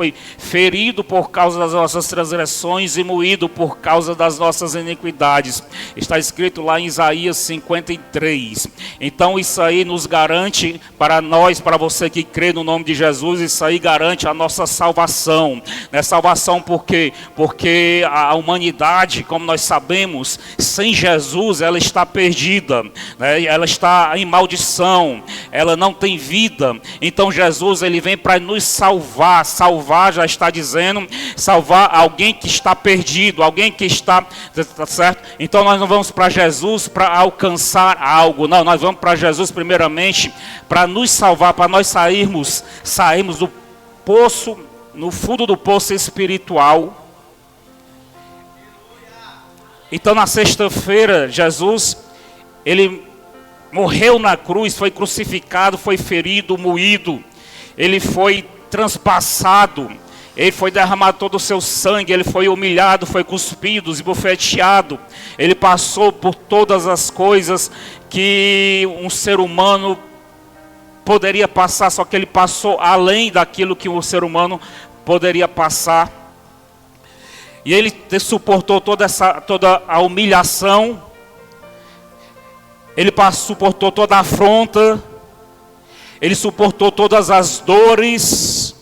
foi ferido por causa das nossas transgressões e moído por causa das nossas iniquidades. Está escrito lá em Isaías 53. Então isso aí nos garante, para nós, para você que crê no nome de Jesus, isso aí garante a nossa salvação. Né? Salvação por quê? Porque a humanidade, como nós sabemos, sem Jesus ela está perdida, né? Ela está em maldição, ela não tem vida. Então Jesus ele vem para nos salvar. Salvar já está dizendo, salvar alguém que está perdido, alguém que está, tá certo? Então nós não vamos para Jesus para alcançar algo, não, nós vamos para Jesus primeiramente para nos salvar, para nós sairmos do poço, no fundo do poço espiritual. Então na sexta-feira Jesus, ele morreu na cruz, foi crucificado, foi ferido, moído, ele foi transpassado, ele foi derramado todo o seu sangue, ele foi humilhado, foi cuspido, esbofeteado, ele passou por todas as coisas que um ser humano poderia passar, só que ele passou além daquilo que um ser humano poderia passar, e ele suportou toda a humilhação, ele suportou toda a afronta, ele suportou todas as dores,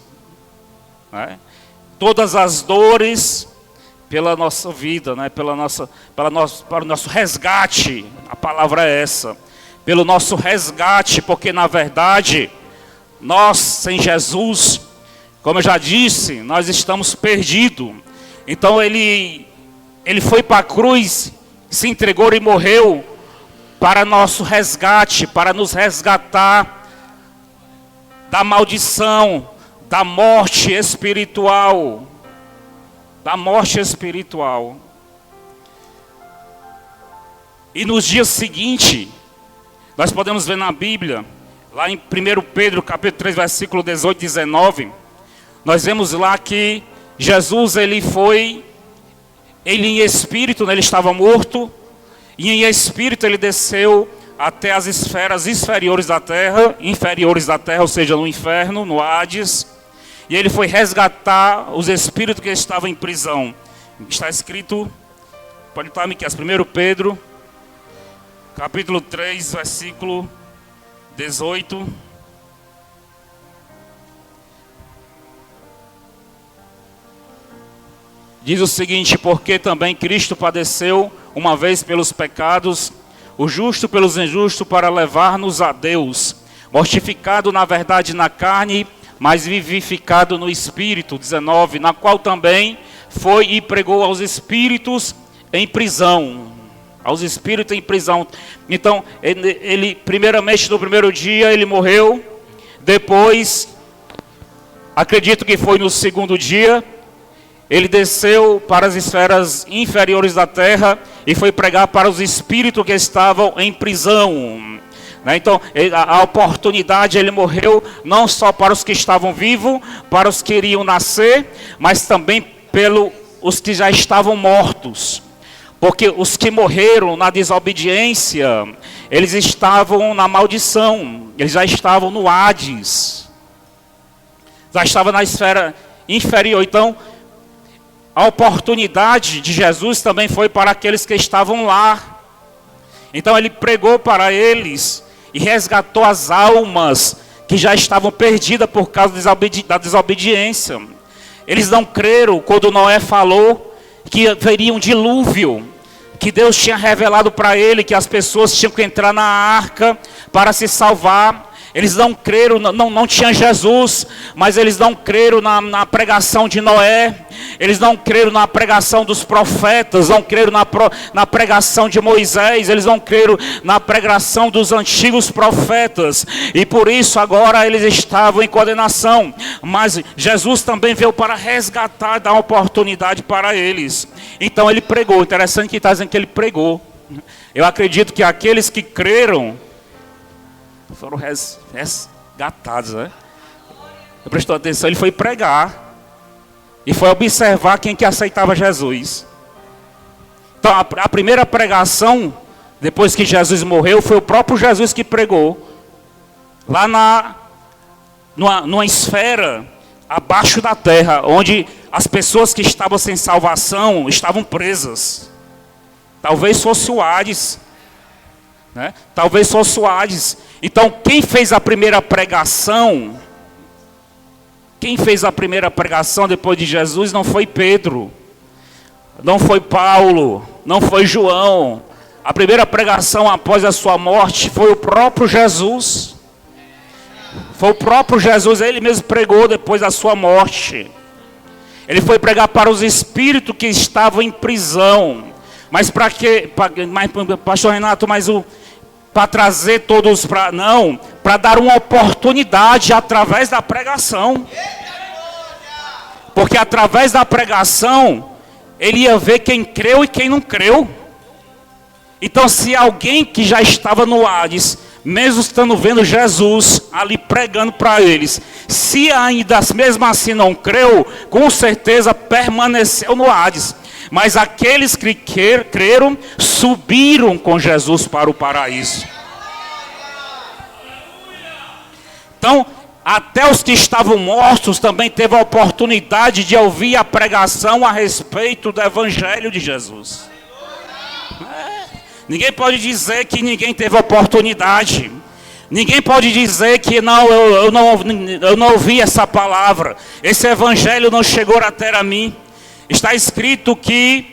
né? Todas as dores pela nossa vida, né? Para o nosso resgate, a palavra é essa, pelo nosso resgate, porque na verdade, nós sem Jesus, como eu já disse, nós estamos perdidos. Então ele foi para a cruz, se entregou e morreu para nosso resgate, para nos resgatar da maldição, da morte espiritual. Da morte espiritual. E nos dias seguintes, nós podemos ver na Bíblia, lá em 1 Pedro, capítulo 3, versículo 18 e 19, nós vemos lá que Jesus, ele em espírito, né, ele estava morto, e em espírito ele desceu até as esferas inferiores da terra, ou seja, no inferno, no Hades, e ele foi resgatar os espíritos que estavam em prisão. Está escrito, pode estar, Miqueias, 1 Pedro, capítulo 3, versículo 18. Diz o seguinte: porque também Cristo padeceu uma vez pelos pecados, o justo pelos injustos, para levar-nos a Deus, mortificado na verdade na carne, mas vivificado no Espírito. 19, na qual também foi e pregou aos espíritos em prisão. Aos espíritos em prisão. Então, ele primeiramente no primeiro dia ele morreu, depois, acredito que foi no segundo dia, ele desceu para as esferas inferiores da terra e foi pregar para os espíritos que estavam em prisão. Então, a oportunidade, ele morreu não só para os que estavam vivos, para os que iriam nascer, mas também pelos os que já estavam mortos. Porque os que morreram na desobediência, eles estavam na maldição, eles já estavam no Hades, já estavam na esfera inferior. Então, a oportunidade de Jesus também foi para aqueles que estavam lá. Então ele pregou para eles e resgatou as almas que já estavam perdidas por causa da desobediência. Eles não creram quando Noé falou que haveria um dilúvio, que Deus tinha revelado para ele que as pessoas tinham que entrar na arca para se salvar. Eles não creram, não tinha Jesus, mas eles não creram na pregação de Noé, eles não creram na pregação dos profetas, não creram na pregação de Moisés, eles não creram na pregação dos antigos profetas, e por isso agora eles estavam em condenação. Mas Jesus também veio para resgatar, dar uma oportunidade para eles. Então ele pregou, interessante que está dizendo que ele pregou. Eu acredito que aqueles que creram foram resgatados, né? Prestou atenção, ele foi pregar e foi observar quem que aceitava Jesus. Então a primeira pregação, depois que Jesus morreu, foi o próprio Jesus que pregou. Lá numa esfera abaixo da terra, onde as pessoas que estavam sem salvação estavam presas. Talvez fosse o Hades, né? Talvez fosse o Hades. Então, quem fez a primeira pregação depois de Jesus não foi Pedro, não foi Paulo, não foi João. A primeira pregação após a sua morte foi o próprio Jesus. Foi o próprio Jesus, ele mesmo pregou depois da sua morte. Ele foi pregar para os espíritos que estavam em prisão. Mas para quê? Pastor Renato, para trazer todos para... Não, para dar uma oportunidade através da pregação. Porque através da pregação, ele ia ver quem creu e quem não creu. Então, se alguém que já estava no Hades, mesmo estando vendo Jesus ali pregando para eles, se ainda mesmo assim não creu, com certeza permaneceu no Hades. Mas aqueles que creram, subiram com Jesus para o paraíso. Então, até os que estavam mortos também teve a oportunidade de ouvir a pregação a respeito do Evangelho de Jesus. Ninguém pode dizer que ninguém teve oportunidade. Ninguém pode dizer que eu não ouvi essa palavra. Esse Evangelho não chegou até a mim. Está escrito que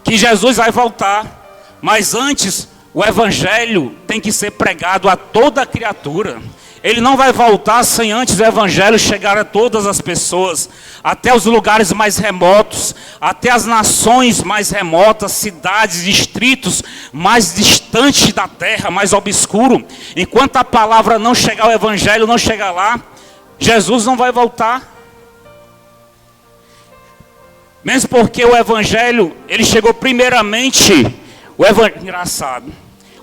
Jesus vai voltar. Mas antes, o Evangelho tem que ser pregado a toda criatura. Ele não vai voltar sem antes o Evangelho chegar a todas as pessoas, até os lugares mais remotos, até as nações mais remotas, cidades, distritos mais distantes da terra, mais obscuro. Enquanto a palavra não chegar, o Evangelho não chegar lá, Jesus não vai voltar. Mesmo porque o Evangelho, ele chegou primeiramente, engraçado,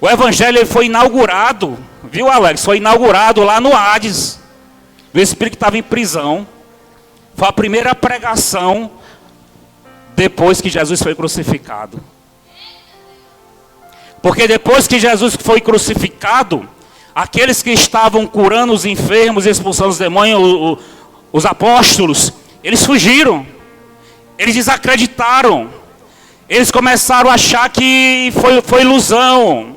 o Evangelho ele foi inaugurado, viu, Alex? Foi inaugurado lá no Hades. O espírito que estava em prisão. Foi a primeira pregação depois que Jesus foi crucificado. Porque depois que Jesus foi crucificado, aqueles que estavam curando os enfermos e expulsando os demônios, os apóstolos, eles fugiram. Eles desacreditaram. Eles começaram a achar que foi ilusão.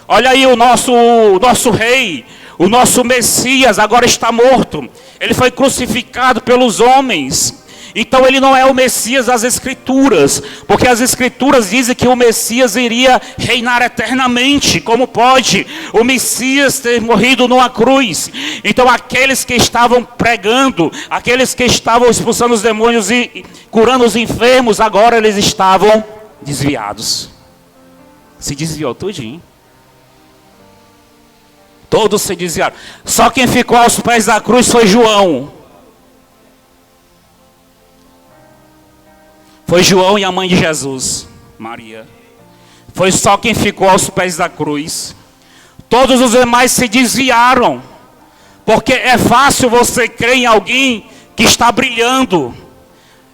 Olha aí o nosso rei, o nosso Messias agora está morto. Ele foi crucificado pelos homens. Então ele não é o Messias das Escrituras. Porque as Escrituras dizem que o Messias iria reinar eternamente. Como pode o Messias ter morrido numa cruz? Então aqueles que estavam pregando, aqueles que estavam expulsando os demônios e curando os enfermos, agora eles estavam desviados. Se desviou tudinho. Todos se desviaram. Só quem ficou aos pés da cruz foi João. Foi João e a mãe de Jesus, Maria. Foi só quem ficou aos pés da cruz. Todos os demais se desviaram. Porque é fácil você crer em alguém que está brilhando.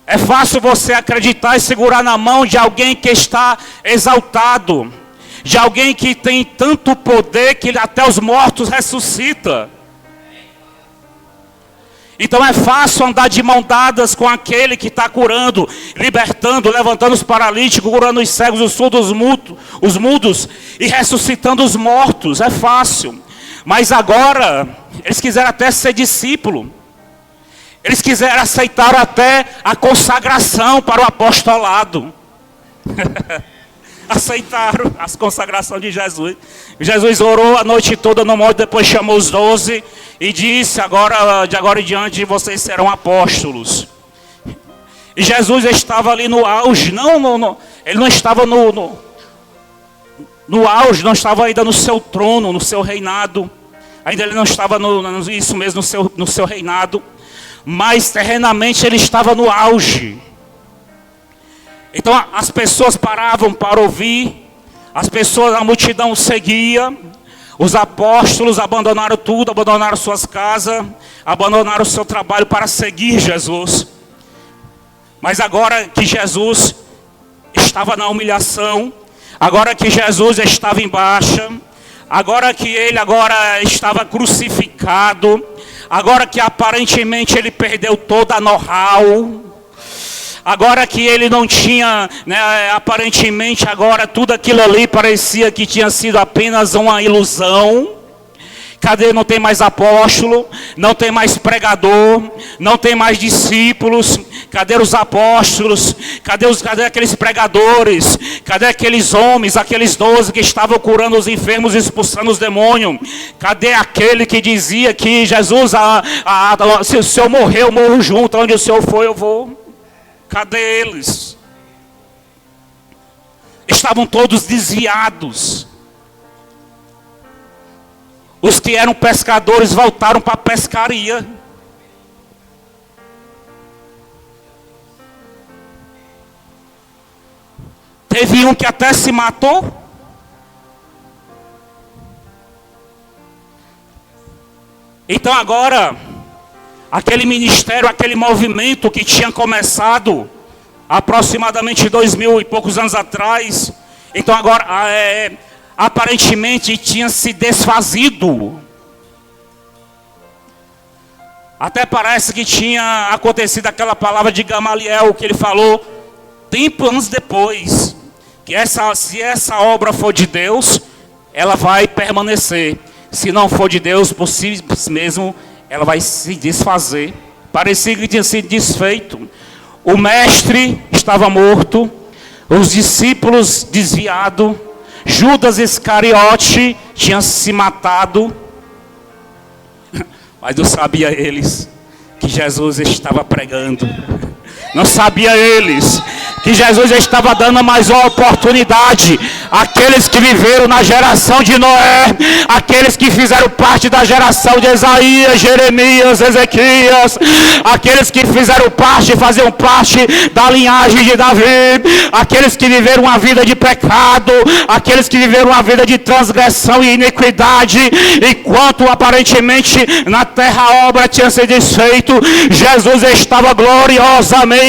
É fácil você acreditar e segurar na mão de alguém que está exaltado. De alguém que tem tanto poder que até os mortos ressuscita. Então é fácil andar de mão dadas com aquele que está curando, libertando, levantando os paralíticos, curando os cegos, os surdos, os mudos e ressuscitando os mortos. É fácil. Mas agora, eles quiseram até ser discípulo. Eles quiseram aceitar até a consagração para o apostolado. Aceitaram a consagração de Jesus. Jesus orou a noite toda no monte, depois chamou os 12 e disse, de agora em diante vocês serão apóstolos. E Jesus estava ali no auge, ele não estava no auge, não estava ainda no seu trono, no seu reinado. Ainda ele não estava isso mesmo, no seu reinado. Mas terrenamente ele estava no auge. Então as pessoas paravam para ouvir, a multidão seguia, os apóstolos abandonaram tudo, abandonaram suas casas, abandonaram o seu trabalho para seguir Jesus. Mas agora que Jesus estava na humilhação, agora que Jesus estava em baixa, agora que ele estava crucificado, agora que aparentemente ele perdeu toda a know-how, agora que ele não tinha, né, aparentemente agora tudo aquilo ali parecia que tinha sido apenas uma ilusão. Cadê? Não tem mais apóstolo, não tem mais pregador, não tem mais discípulos. Cadê os apóstolos? Cadê aqueles pregadores? Cadê aqueles homens, aqueles 12 que estavam curando os enfermos e expulsando os demônios? Cadê aquele que dizia que Jesus, se o Senhor morrer, eu morro junto, onde o Senhor for, eu vou? Cadê eles? Estavam todos desviados. Os que eram pescadores voltaram para a pescaria. Teve um que até se matou. Então agora, aquele ministério, aquele movimento que tinha começado aproximadamente 2000 e poucos anos atrás, então agora aparentemente tinha se desfazido. Até parece que tinha acontecido aquela palavra de Gamaliel que ele falou tempo anos depois, que se essa obra for de Deus, ela vai permanecer. Se não for de Deus, por si mesmo, ela vai se desfazer. Parecia que tinha sido desfeito. O mestre estava morto, os discípulos desviados, Judas Iscariote tinha se matado, mas não sabia eles que Jesus estava pregando. Não sabia eles que Jesus estava dando mais uma oportunidade àqueles que viveram na geração de Noé, aqueles que fizeram parte da geração de Isaías, Jeremias, Ezequias, aqueles que fizeram parte, faziam parte da linhagem de Davi, aqueles que viveram uma vida de pecado, aqueles que viveram uma vida de transgressão e iniquidade, enquanto aparentemente na terra a obra tinha se desfeito, Jesus estava gloriosamente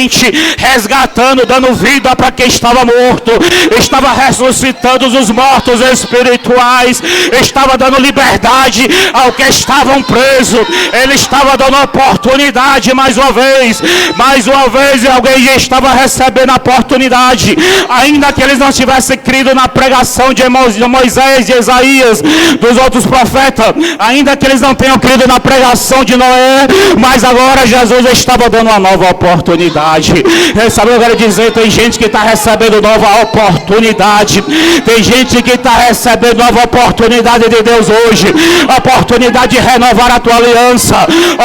resgatando, dando vida para quem estava morto, estava ressuscitando os mortos espirituais, estava dando liberdade ao que estavam presos, ele estava dando oportunidade mais uma vez, e alguém já estava recebendo a oportunidade, ainda que eles não tivessem crido na pregação de Moisés, de Isaías, dos outros profetas, ainda que eles não tenham crido na pregação de Noé, mas agora Jesus estava dando uma nova oportunidade. Sabe o que eu quero dizer? Tem gente que está recebendo nova oportunidade, tem gente que está recebendo nova oportunidade de Deus hoje, oportunidade de renovar a tua aliança,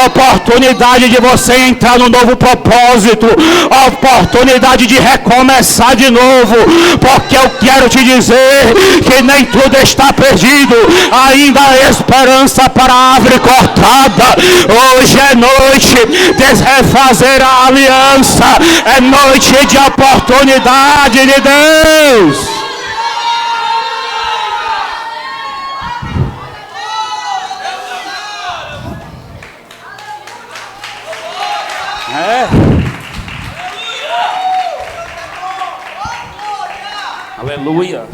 oportunidade de você entrar num novo propósito, oportunidade de recomeçar de novo, porque eu quero te dizer que nem tudo está perdido, ainda há esperança para a árvore cortada. Hoje é noite de refazer a aliança, é noite de oportunidade de Deus. Aleluia.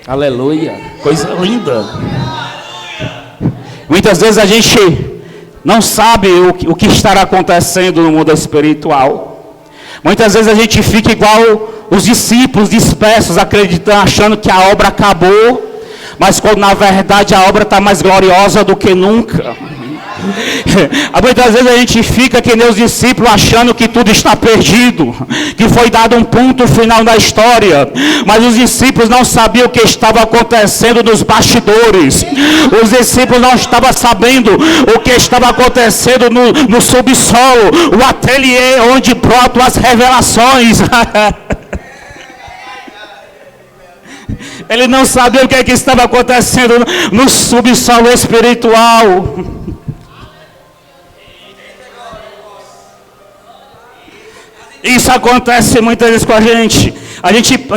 Aleluia. Coisa linda. Muitas vezes a gente não sabe o que estará acontecendo no mundo espiritual. Muitas vezes a gente fica igual os discípulos dispersos, acreditando, achando que a obra acabou, mas quando na verdade a obra está mais gloriosa do que nunca. Muitas vezes a gente fica que nem os discípulos achando que tudo está perdido, que foi dado um ponto final na história, mas os discípulos não sabiam o que estava acontecendo nos bastidores, os discípulos não estavam sabendo o que estava acontecendo no subsolo, o ateliê onde brotam as revelações. Ele não sabia o que estava acontecendo no subsolo espiritual. Isso acontece muitas vezes com a gente.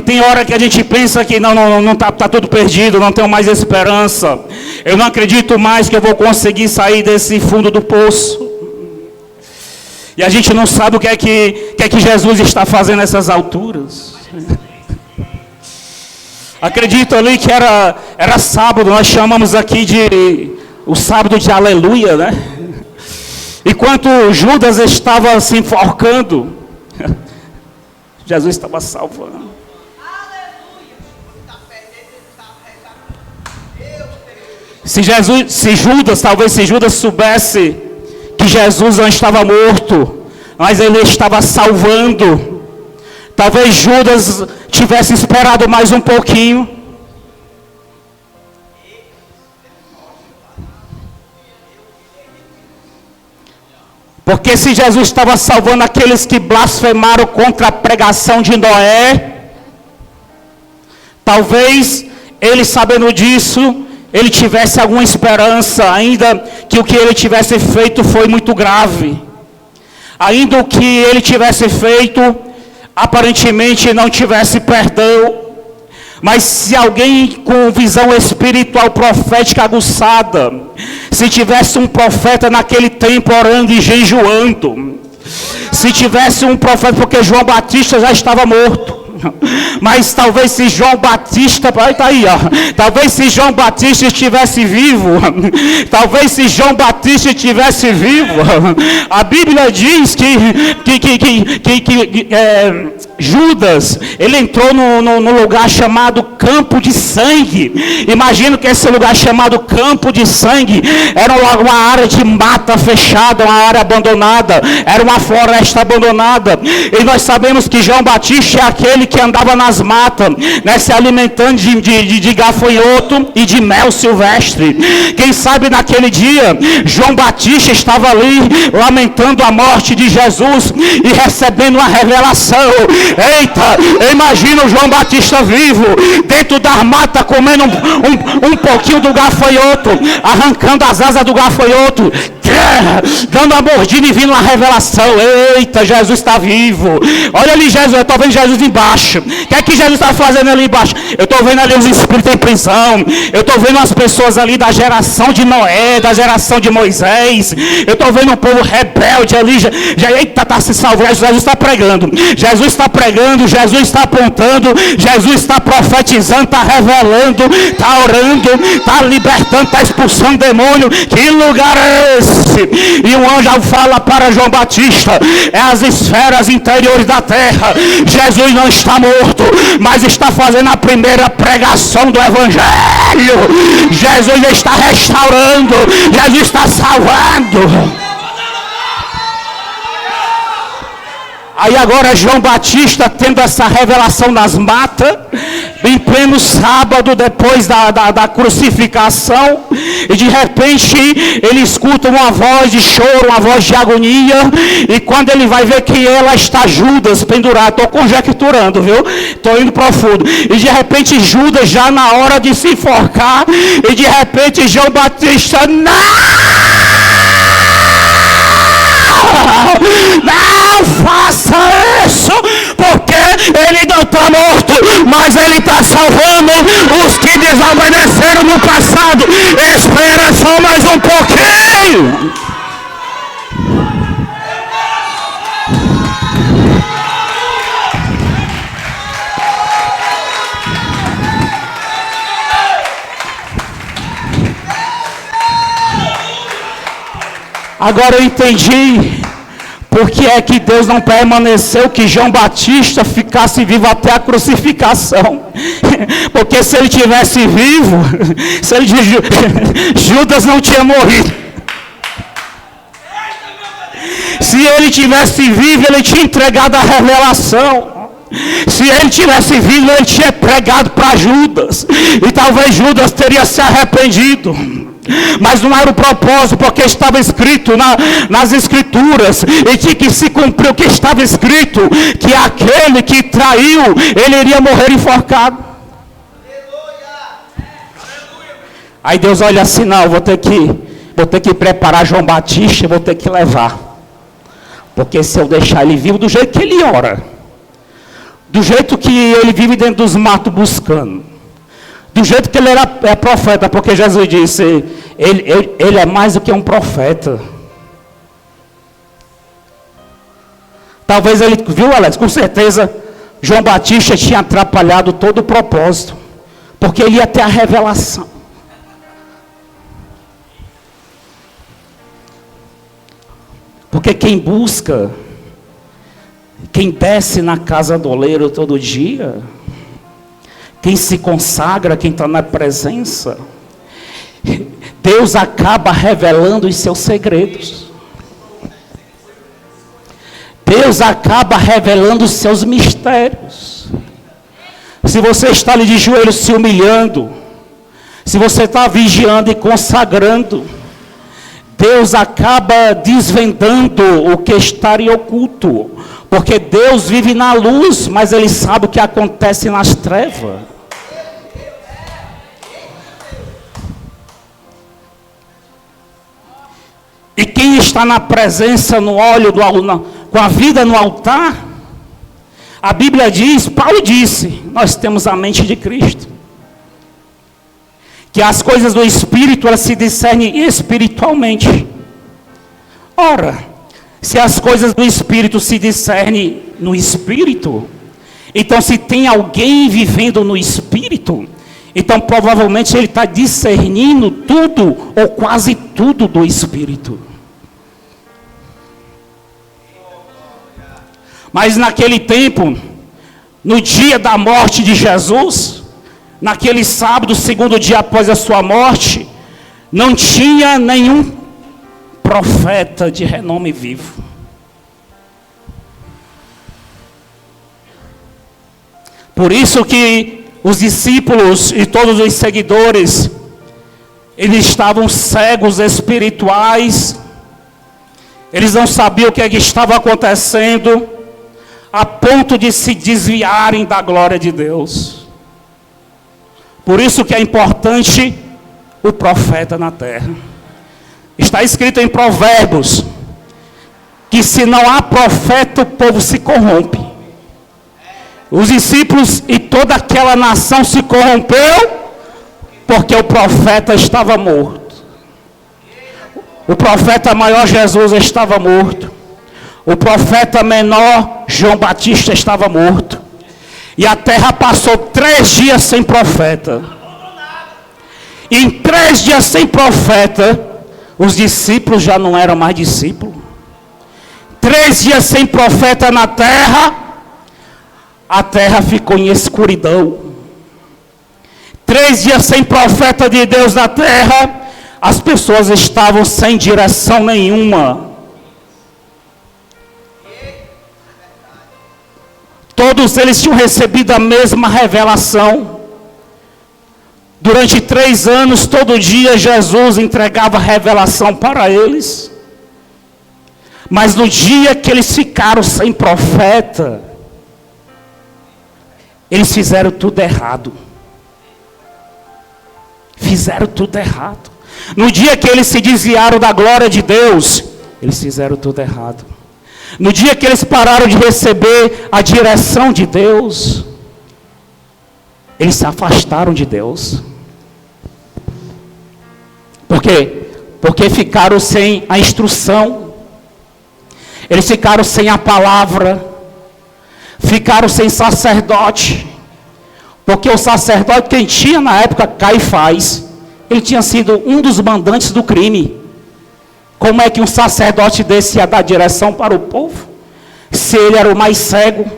Tem hora que a gente pensa que não tá tudo perdido, não tenho mais esperança. Eu não acredito mais que eu vou conseguir sair desse fundo do poço. E a gente não sabe o que é que Jesus está fazendo nessas alturas. Acredito ali que era sábado, nós chamamos aqui de o sábado de aleluia, né? Enquanto Judas estava se enforcando, Jesus estava salvando. Se Judas soubesse que Jesus não estava morto, mas ele estava salvando, talvez Judas tivesse esperado mais um pouquinho. Porque se Jesus estava salvando aqueles que blasfemaram contra a pregação de Noé, talvez ele, sabendo disso, ele tivesse alguma esperança, ainda que o que ele tivesse feito foi muito grave. Ainda o que ele tivesse feito, aparentemente não tivesse perdão. Mas se alguém com visão espiritual profética aguçada, se tivesse um profeta naquele tempo orando e jejuando, se tivesse um profeta, porque João Batista já estava morto, mas talvez se João Batista, tá aí, ó, talvez se João Batista estivesse vivo, a Bíblia diz que Judas, ele entrou no lugar chamado Campo de Sangue. Imagino que esse lugar chamado Campo de Sangue era uma área de mata fechada, uma área abandonada, era uma floresta abandonada. E nós sabemos que João Batista é aquele que andava nas matas, né, se alimentando de gafanhoto e de mel silvestre. Quem sabe naquele dia João Batista estava ali lamentando a morte de Jesus e recebendo uma revelação. Eita, imagina o João Batista vivo dentro das matas, comendo um pouquinho do gafanhoto, arrancando as asas do gafanhoto, dando a mordida e vindo uma revelação. Eita, Jesus está vivo. Olha ali Jesus, eu estou vendo Jesus embaixo. O que é que Jesus está fazendo ali embaixo? Eu estou vendo ali os espíritos em prisão. Eu estou vendo as pessoas ali da geração de Noé, da geração de Moisés. Eu estou vendo um povo rebelde ali. Eita, está se salvando. Jesus está pregando. Jesus está pregando. Jesus está apontando. Jesus está profetizando. Está revelando. Está orando. Está libertando. Está expulsando demônio. Que lugar é esse? E um anjo fala para João Batista: é as esferas interiores da terra. Jesus não está morto, mas está fazendo a primeira pregação do Evangelho. Jesus está restaurando. Jesus está salvando. Aí agora João Batista tendo essa revelação nas matas, em pleno sábado, depois da crucificação, e de repente ele escuta uma voz de choro, uma voz de agonia, e quando ele vai ver quem é, lá está Judas pendurado. Estou conjecturando, viu? Estou indo profundo. E de repente Judas já na hora de se enforcar, e de repente João Batista, não faça isso, porque ele não está morto, mas ele está salvando os que desobedeceram no passado. Espera só mais um pouquinho. Agora eu entendi por que é que Deus não permaneceu que João Batista ficasse vivo até a crucificação. Porque se ele tivesse vivo, Judas não tinha morrido. Se ele tivesse vivo, ele tinha entregado a revelação. Se ele tivesse vivo, ele tinha pregado para Judas. E talvez Judas teria se arrependido. Mas não era o propósito, porque estava escrito nas escrituras, e tinha que se cumprir o que estava escrito, que aquele que traiu, ele iria morrer enforcado. Aí Deus olha assim: não, vou ter que preparar João Batista, vou ter que levar, porque se eu deixar ele vivo do jeito que ele ora, do jeito que ele vive dentro dos matos buscando, do jeito que ele é profeta, porque Jesus disse, ele é mais do que um profeta. Talvez ele, viu, Alex, com certeza, João Batista tinha atrapalhado todo o propósito. Porque ele ia ter a revelação. Porque quem busca, quem desce na casa do oleiro todo dia, quem se consagra, quem está na presença, Deus acaba revelando os seus segredos. Deus acaba revelando os seus mistérios. Se você está ali de joelhos se humilhando, se você está vigiando e consagrando, Deus acaba desvendando o que está em oculto. Porque Deus vive na luz, mas Ele sabe o que acontece nas trevas. E quem está na presença, no óleo, com a vida no altar, a Bíblia diz, Paulo disse, nós temos a mente de Cristo. Que as coisas do Espírito, elas se discernem espiritualmente. Ora, se as coisas do Espírito se discernem no Espírito, então se tem alguém vivendo no Espírito, então provavelmente ele está discernindo tudo, ou quase tudo do Espírito. Mas naquele tempo, no dia da morte de Jesus, naquele sábado, segundo dia após a sua morte, não tinha nenhum profeta de renome vivo. Por isso que os discípulos e todos os seguidores, eles estavam cegos espirituais, eles não sabiam o que estava acontecendo, a ponto de se desviarem da glória de Deus. Por isso que é importante o profeta na terra. Está escrito em Provérbios, que se não há profeta, o povo se corrompe. Os discípulos e toda aquela nação se corrompeu, porque o profeta estava morto. O profeta maior Jesus estava morto. O profeta menor João Batista estava morto. E a terra passou 3 dias sem profeta. E em 3 dias sem profeta, os discípulos já não eram mais discípulos. 3 dias sem profeta na terra, a terra ficou em escuridão. 3 dias sem profeta de Deus na terra, as pessoas estavam sem direção nenhuma. Todos eles tinham recebido a mesma revelação. Durante 3 anos, todo dia, Jesus entregava revelação para eles. Mas no dia que eles ficaram sem profeta, eles fizeram tudo errado. Fizeram tudo errado. No dia que eles se desviaram da glória de Deus, eles fizeram tudo errado. No dia que eles pararam de receber a direção de Deus, eles se afastaram de Deus. Por quê? Porque ficaram sem a instrução. Eles ficaram sem a palavra. Ficaram sem sacerdote. Porque o sacerdote, quem tinha na época, Caifás, ele tinha sido um dos mandantes do crime. Como é que um sacerdote desse ia dar direção para o povo? Se ele era o mais cego.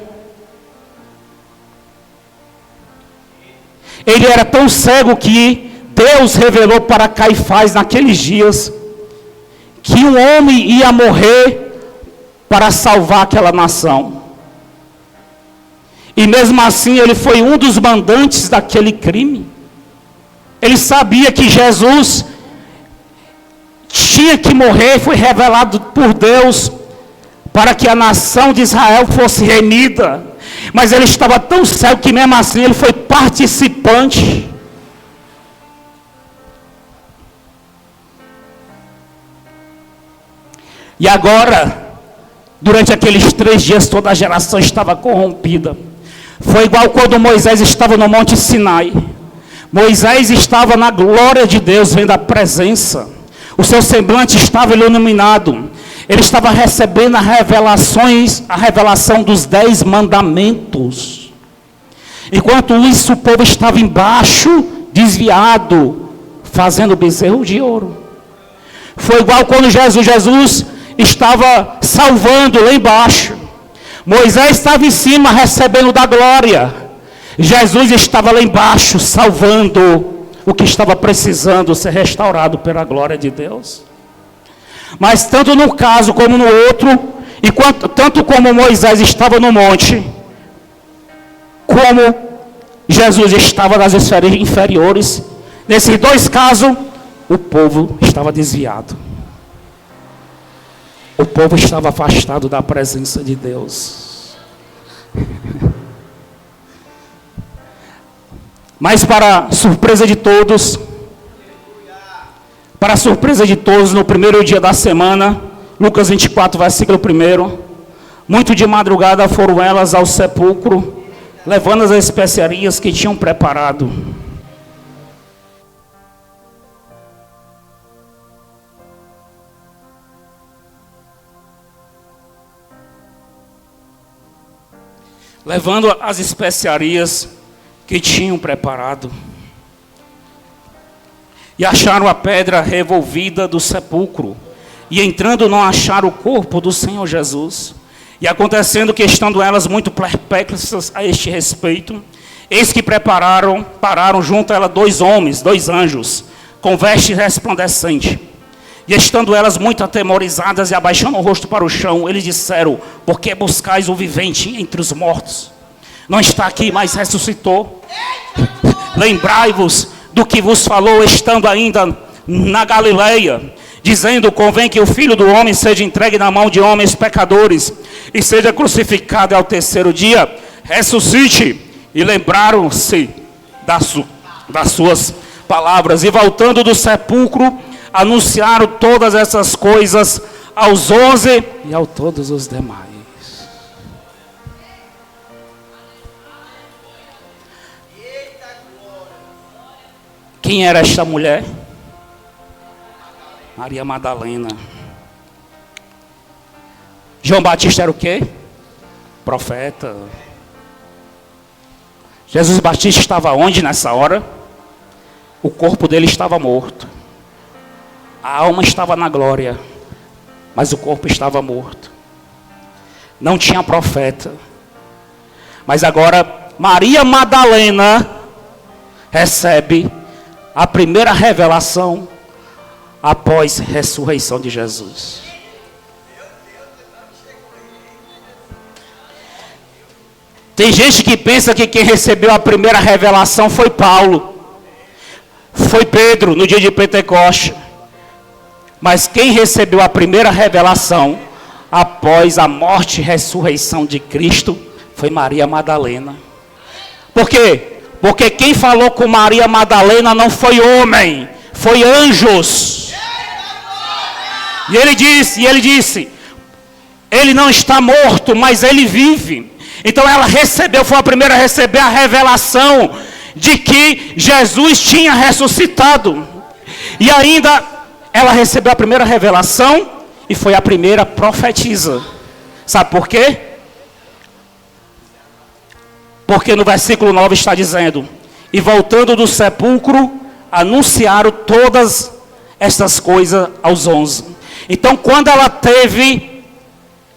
Ele era tão cego que Deus revelou para Caifás naqueles dias que um homem ia morrer para salvar aquela nação. E mesmo assim ele foi um dos mandantes daquele crime. Ele sabia que Jesus tinha que morrer, foi revelado por Deus para que a nação de Israel fosse remida. Mas ele estava tão cego que mesmo assim ele foi participante. E agora, durante aqueles 3 dias, toda a geração estava corrompida. Foi igual quando Moisés estava no Monte Sinai. Moisés estava na glória de Deus, vendo a presença. O seu semblante estava iluminado. Ele estava recebendo a revelação dos 10 mandamentos. Enquanto isso, o povo estava embaixo, desviado, fazendo bezerro de ouro. Foi igual quando Jesus estava salvando lá embaixo. Moisés estava em cima, recebendo da glória. Jesus estava lá embaixo, salvando o que estava precisando ser restaurado pela glória de Deus. Mas tanto num caso como no outro, tanto como Moisés estava no monte, como Jesus estava nas esferas inferiores, nesses dois casos, o povo estava desviado. O povo estava afastado da presença de Deus. Mas para surpresa de todos, no primeiro dia da semana, Lucas 24, versículo 1, muito de madrugada foram elas ao sepulcro, levando as especiarias que tinham preparado. Levando as especiarias que tinham preparado. E acharam a pedra revolvida do sepulcro. E entrando não acharam o corpo do Senhor Jesus. E acontecendo que estando elas muito perplexas a este respeito, eis que pararam junto a ela dois homens, dois anjos, com veste resplandecente. E estando elas muito atemorizadas e abaixando o rosto para o chão, eles disseram: por que buscais o vivente entre os mortos? Não está aqui, mas ressuscitou. Lembrai-vos do que vos falou, estando ainda na Galileia, dizendo: convém que o Filho do Homem seja entregue na mão de homens pecadores, e seja crucificado ao terceiro dia, ressuscite. E lembraram-se das suas palavras, e voltando do sepulcro, anunciaram todas essas coisas aos 11 e a todos os demais. Quem era esta mulher? Maria Madalena. João Batista era o quê? Profeta. Jesus Batista estava onde nessa hora? O corpo dele estava morto. A alma estava na glória, mas o corpo estava morto. Não tinha profeta. Mas agora Maria Madalena recebe a primeira revelação após a ressurreição de Jesus. Tem gente que pensa que quem recebeu a primeira revelação foi Paulo, foi Pedro no dia de Pentecostes. Mas quem recebeu a primeira revelação após a morte e ressurreição de Cristo foi Maria Madalena. Por quê? Porque quem falou com Maria Madalena não foi homem, foi anjos. E ele disse, ele não está morto, mas ele vive. Então ela recebeu, foi a primeira a receber a revelação de que Jesus tinha ressuscitado. E ainda ela recebeu a primeira revelação e foi a primeira profetisa. Sabe por quê? Porque no versículo 9 está dizendo: e voltando do sepulcro, anunciaram todas estas coisas aos 11. Então quando ela teve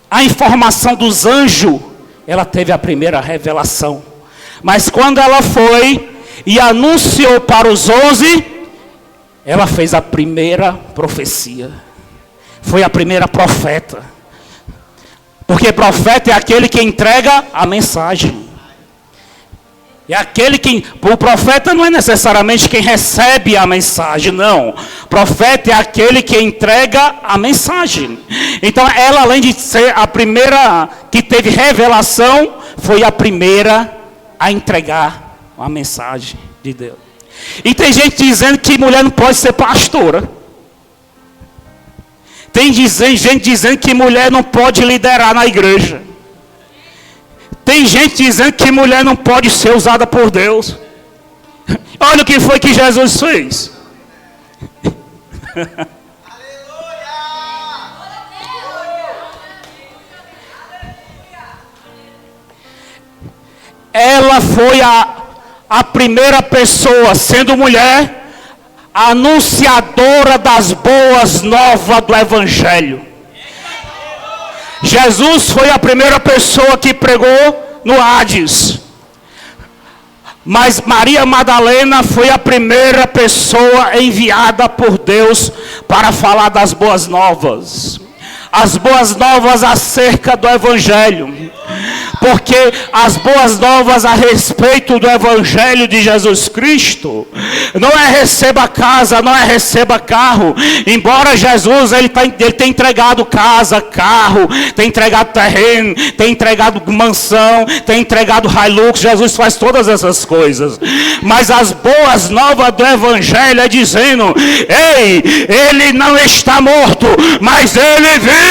a informação dos anjos, ela teve a primeira revelação. Mas quando ela foi e anunciou para os 11, ela fez a primeira profecia. Foi a primeira profeta. Porque profeta é aquele que entrega a mensagem. É aquele que... O profeta não é necessariamente quem recebe a mensagem, não. Profeta é aquele que entrega a mensagem. Então ela, além de ser a primeira que teve revelação, foi a primeira a entregar a mensagem de Deus. E tem gente dizendo que mulher não pode ser pastora. Tem gente dizendo que mulher não pode liderar na igreja. Tem gente dizendo que mulher não pode ser usada por Deus. Olha o que foi que Jesus fez. Ela ela foi a primeira pessoa, sendo mulher, anunciadora das boas novas do Evangelho. Jesus foi a primeira pessoa que pregou no Hades. Mas Maria Madalena foi a primeira pessoa enviada por Deus para falar das boas novas. As boas novas acerca do Evangelho. Porque as boas novas a respeito do Evangelho de Jesus Cristo não é receba casa, não é receba carro. Embora Jesus ele tem entregado casa, carro, tem entregado terreno, tem entregado mansão, tem entregado Hilux. Jesus faz todas essas coisas. Mas as boas novas do Evangelho é dizendo: ei, ele não está morto, mas ele vive.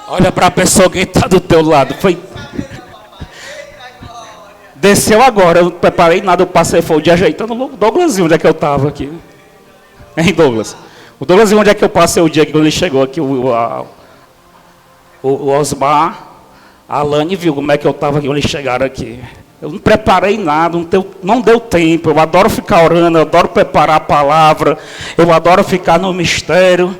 Olha para a pessoa que está do teu lado. Foi. Desceu agora. Eu não preparei nada. Eu passei, foi o dia ajeitando o Douglasinho, onde é que eu estava aqui. Hein, Douglas? O Douglasinho, onde é que eu passei o dia que ele chegou aqui? O Osmar, a Alane viu como é que eu estava aqui, quando eles chegaram aqui. Eu não preparei nada, não deu tempo. Eu adoro ficar orando, eu adoro preparar a palavra. Eu adoro ficar no mistério.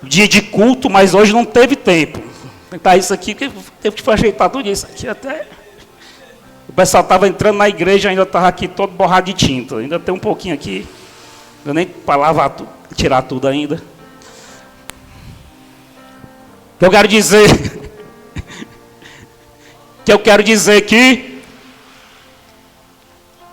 Dia de culto, mas hoje não teve tempo. Tentar isso aqui, porque teve que ajeitar tudo isso aqui até. O pessoal estava entrando na igreja, ainda estava aqui todo borrado de tinta. Ainda tem um pouquinho aqui. Eu nem para lavar, tirar tudo ainda. Eu quero dizer que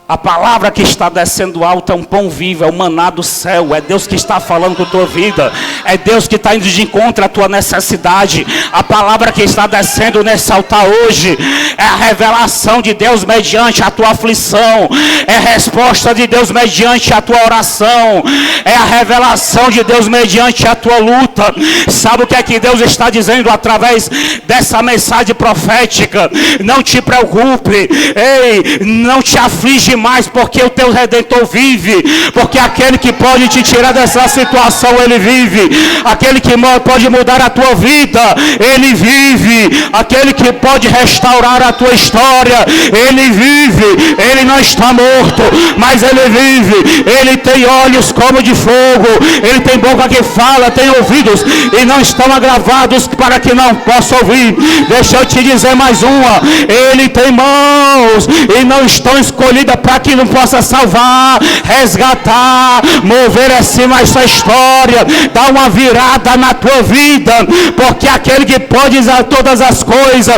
a palavra que está descendo alta é um pão vivo, é o maná do céu. É Deus que está falando com a tua vida. É Deus que está indo de encontro à tua necessidade. A palavra que está descendo nesse altar hoje é a revelação de Deus mediante a tua aflição. É a resposta de Deus mediante a tua oração. É a revelação de Deus mediante a tua luta. Sabe o que é que Deus está dizendo através dessa mensagem profética? Não te preocupe. Ei, não te aflige mais, porque o teu Redentor vive. Porque aquele que pode te tirar dessa situação, ele vive. Aquele que pode mudar a tua vida, ele vive. Aquele que pode restaurar a tua história, ele vive. Ele não está morto, mas ele vive. Ele tem olhos como de fogo, ele tem boca que fala, tem ouvidos e não estão agravados para que não possa ouvir. Deixa eu te dizer mais uma: ele tem mãos e não estão escolhidas para que não possa salvar, resgatar, mover acima essa história, dar uma virada na tua vida, porque aquele que pode usar todas as coisas,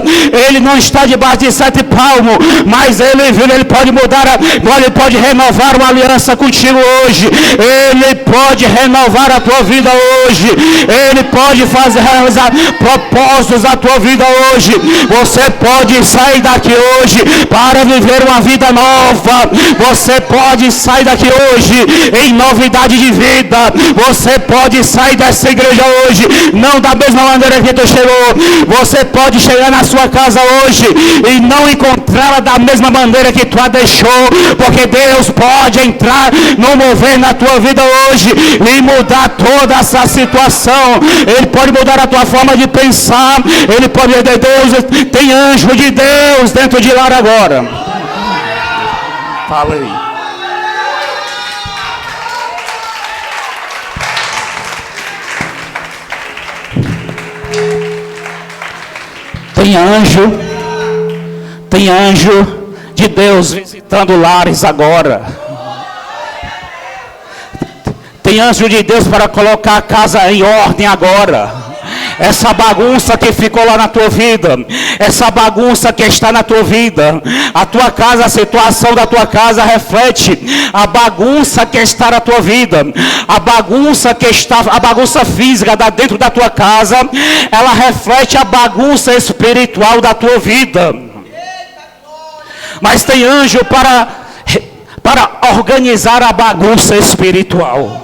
ele não está debaixo de 7 palmos, mas ele vive, ele pode mudar, ele pode renovar uma aliança contigo hoje, ele pode renovar a tua vida hoje, ele pode realizar propósitos da tua vida hoje. Você pode sair daqui hoje para viver uma vida nova. Você pode sair daqui hoje em novidade de vida. Você pode sair dessa igreja hoje não da mesma maneira que tu chegou. Você pode chegar na sua casa hoje e não encontrá-la da mesma maneira que tu a deixou, porque Deus pode entrar no mover na tua vida hoje e mudar toda essa situação. Ele pode mudar a tua forma de pensar. Ele pode, Deus, tem anjo de Deus dentro de lá agora. Fala aí. Tem anjo de Deus visitando lares agora. Tem anjo de Deus para colocar a casa em ordem agora. Essa bagunça que ficou lá na tua vida, essa bagunça que está na tua vida, a tua casa, a situação da tua casa reflete a bagunça que está na tua vida, a bagunça física da dentro da tua casa, ela reflete a bagunça espiritual da tua vida. Mas tem anjo para organizar a bagunça espiritual.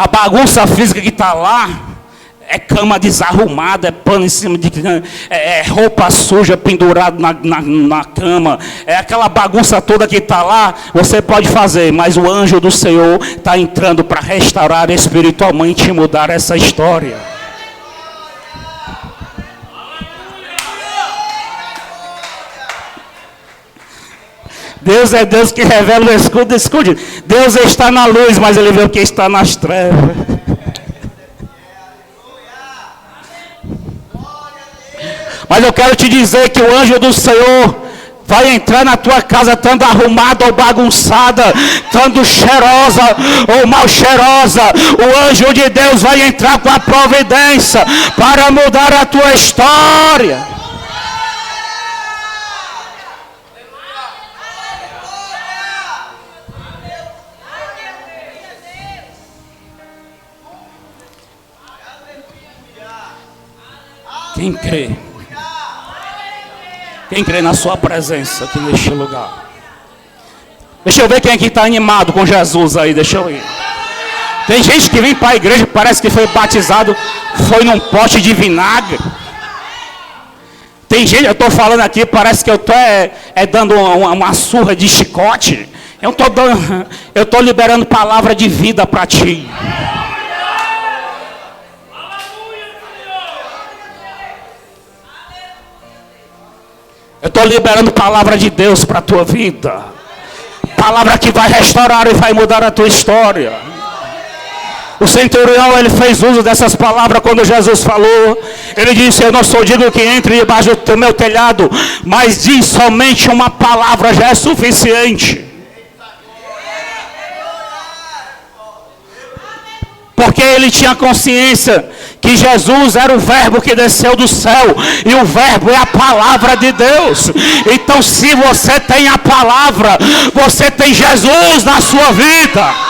A bagunça física que está lá é cama desarrumada, é pano em cima de... É roupa suja pendurada na cama. É aquela bagunça toda que está lá, você pode fazer. Mas o anjo do Senhor está entrando para restaurar espiritualmente e mudar essa história. Deus é Deus que revela o escudo. Escute, Deus está na luz, mas Ele vê o que está nas trevas. Mas eu quero te dizer que o anjo do Senhor vai entrar na tua casa tanto arrumada ou bagunçada, tanto cheirosa ou mal cheirosa. O anjo de Deus vai entrar com a providência para mudar a tua história. Quem crê? Quem crê na sua presença aqui neste lugar? Deixa eu ver quem aqui está animado com Jesus aí, deixa eu ir. Tem gente que vem para a igreja, parece que foi batizado, foi num pote de vinagre. Tem gente, eu estou falando aqui, parece que eu estou dando uma surra de chicote. Eu estou liberando palavra de vida para ti. Eu estou liberando palavra de Deus para a tua vida. Palavra que vai restaurar e vai mudar a tua história. O centurião, ele fez uso dessas palavras quando Jesus falou. Ele disse, eu não sou digno que entre debaixo do meu telhado, mas diz somente uma palavra já é suficiente. Porque ele tinha consciência que Jesus era o verbo que desceu do céu. E o verbo é a palavra de Deus. Então se você tem a palavra, você tem Jesus na sua vida.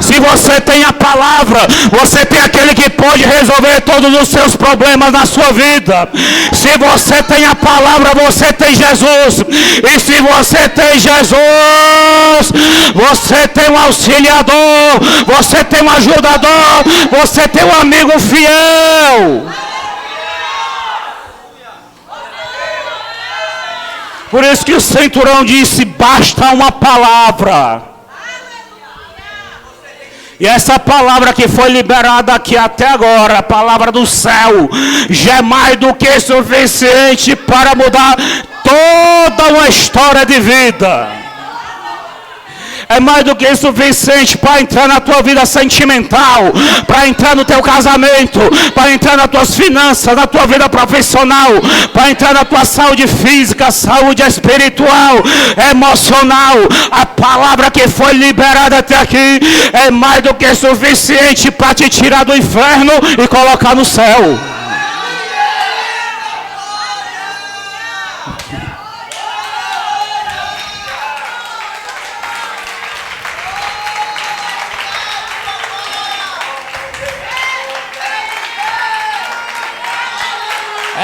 Se você tem a palavra, você tem aquele que pode resolver todos os seus problemas na sua vida. Se você tem a palavra, você tem Jesus. E se você tem Jesus, você tem um auxiliador, você tem um ajudador, você tem um amigo fiel. Por isso que o centurião disse, basta uma palavra. E essa palavra que foi liberada aqui até agora, a palavra do céu, já é mais do que suficiente para mudar toda uma história de vida. É mais do que suficiente para entrar na tua vida sentimental, para entrar no teu casamento, para entrar nas tuas finanças, na tua vida profissional, para entrar na tua saúde física, saúde espiritual, emocional. A palavra que foi liberada até aqui é mais do que suficiente para te tirar do inferno e colocar no céu.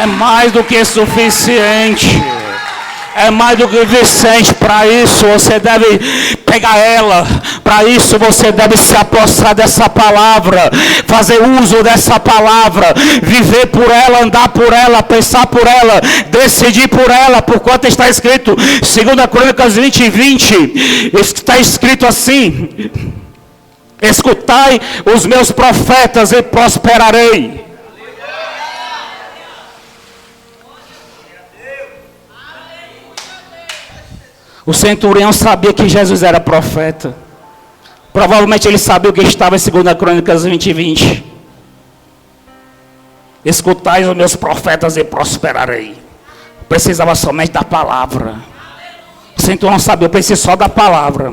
É mais do que suficiente. É mais do que suficiente. Para isso você deve pegar ela. Para isso você deve se apossar dessa palavra. Fazer uso dessa palavra. Viver por ela, andar por ela, pensar por ela, decidir por ela. Por quanto está escrito, 2 Crônicas 20, está escrito assim: escutai os meus profetas e prosperarei. O centurião sabia que Jesus era profeta. Provavelmente ele sabia o que estava em 2 Crônicas 20. Escutai os meus profetas e prosperarei. Precisava somente da palavra. O centurião sabia, eu preciso só da palavra.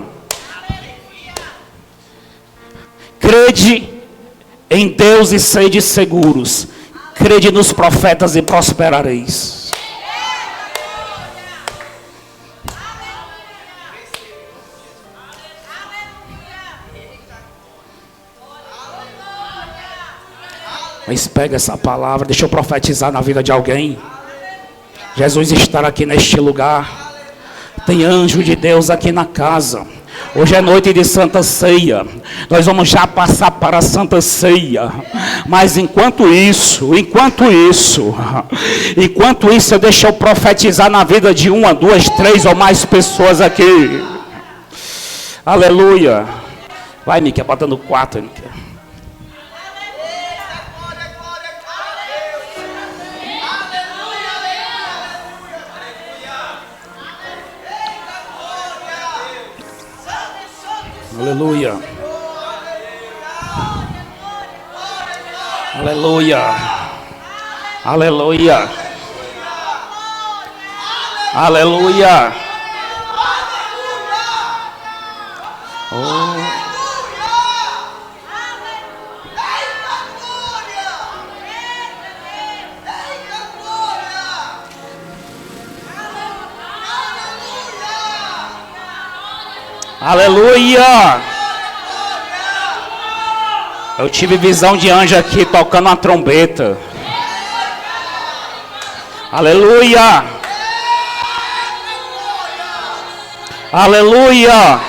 Crede em Deus e sede seguros. Crede nos profetas e prosperareis. Mas pega essa palavra, deixa eu profetizar na vida de alguém. Jesus está aqui neste lugar. Tem anjo de Deus aqui na casa. Hoje é noite de Santa Ceia. Nós vamos já passar para a Santa Ceia. Mas enquanto isso, deixa eu profetizar na vida de 1, 2, 3 ou mais pessoas aqui. Aleluia. Vai, Miquel, botando 4, Miquel. Aleluia. Aleluia. Aleluia. Aleluia. Oh. Aleluia! Eu tive visão de anjo aqui tocando uma trombeta. Aleluia! Aleluia!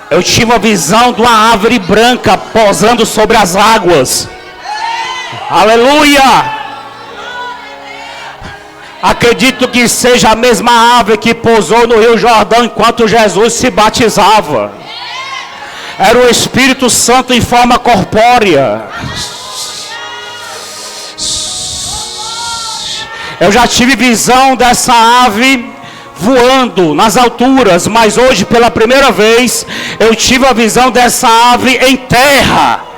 Eu tive a visão de uma árvore branca pousando sobre as águas. Aleluia! Acredito que seja a mesma ave que pousou no Rio Jordão enquanto Jesus se batizava. Era o Espírito Santo em forma corpórea. Eu já tive visão dessa ave voando nas alturas, mas hoje pela primeira vez eu tive a visão dessa ave em terra.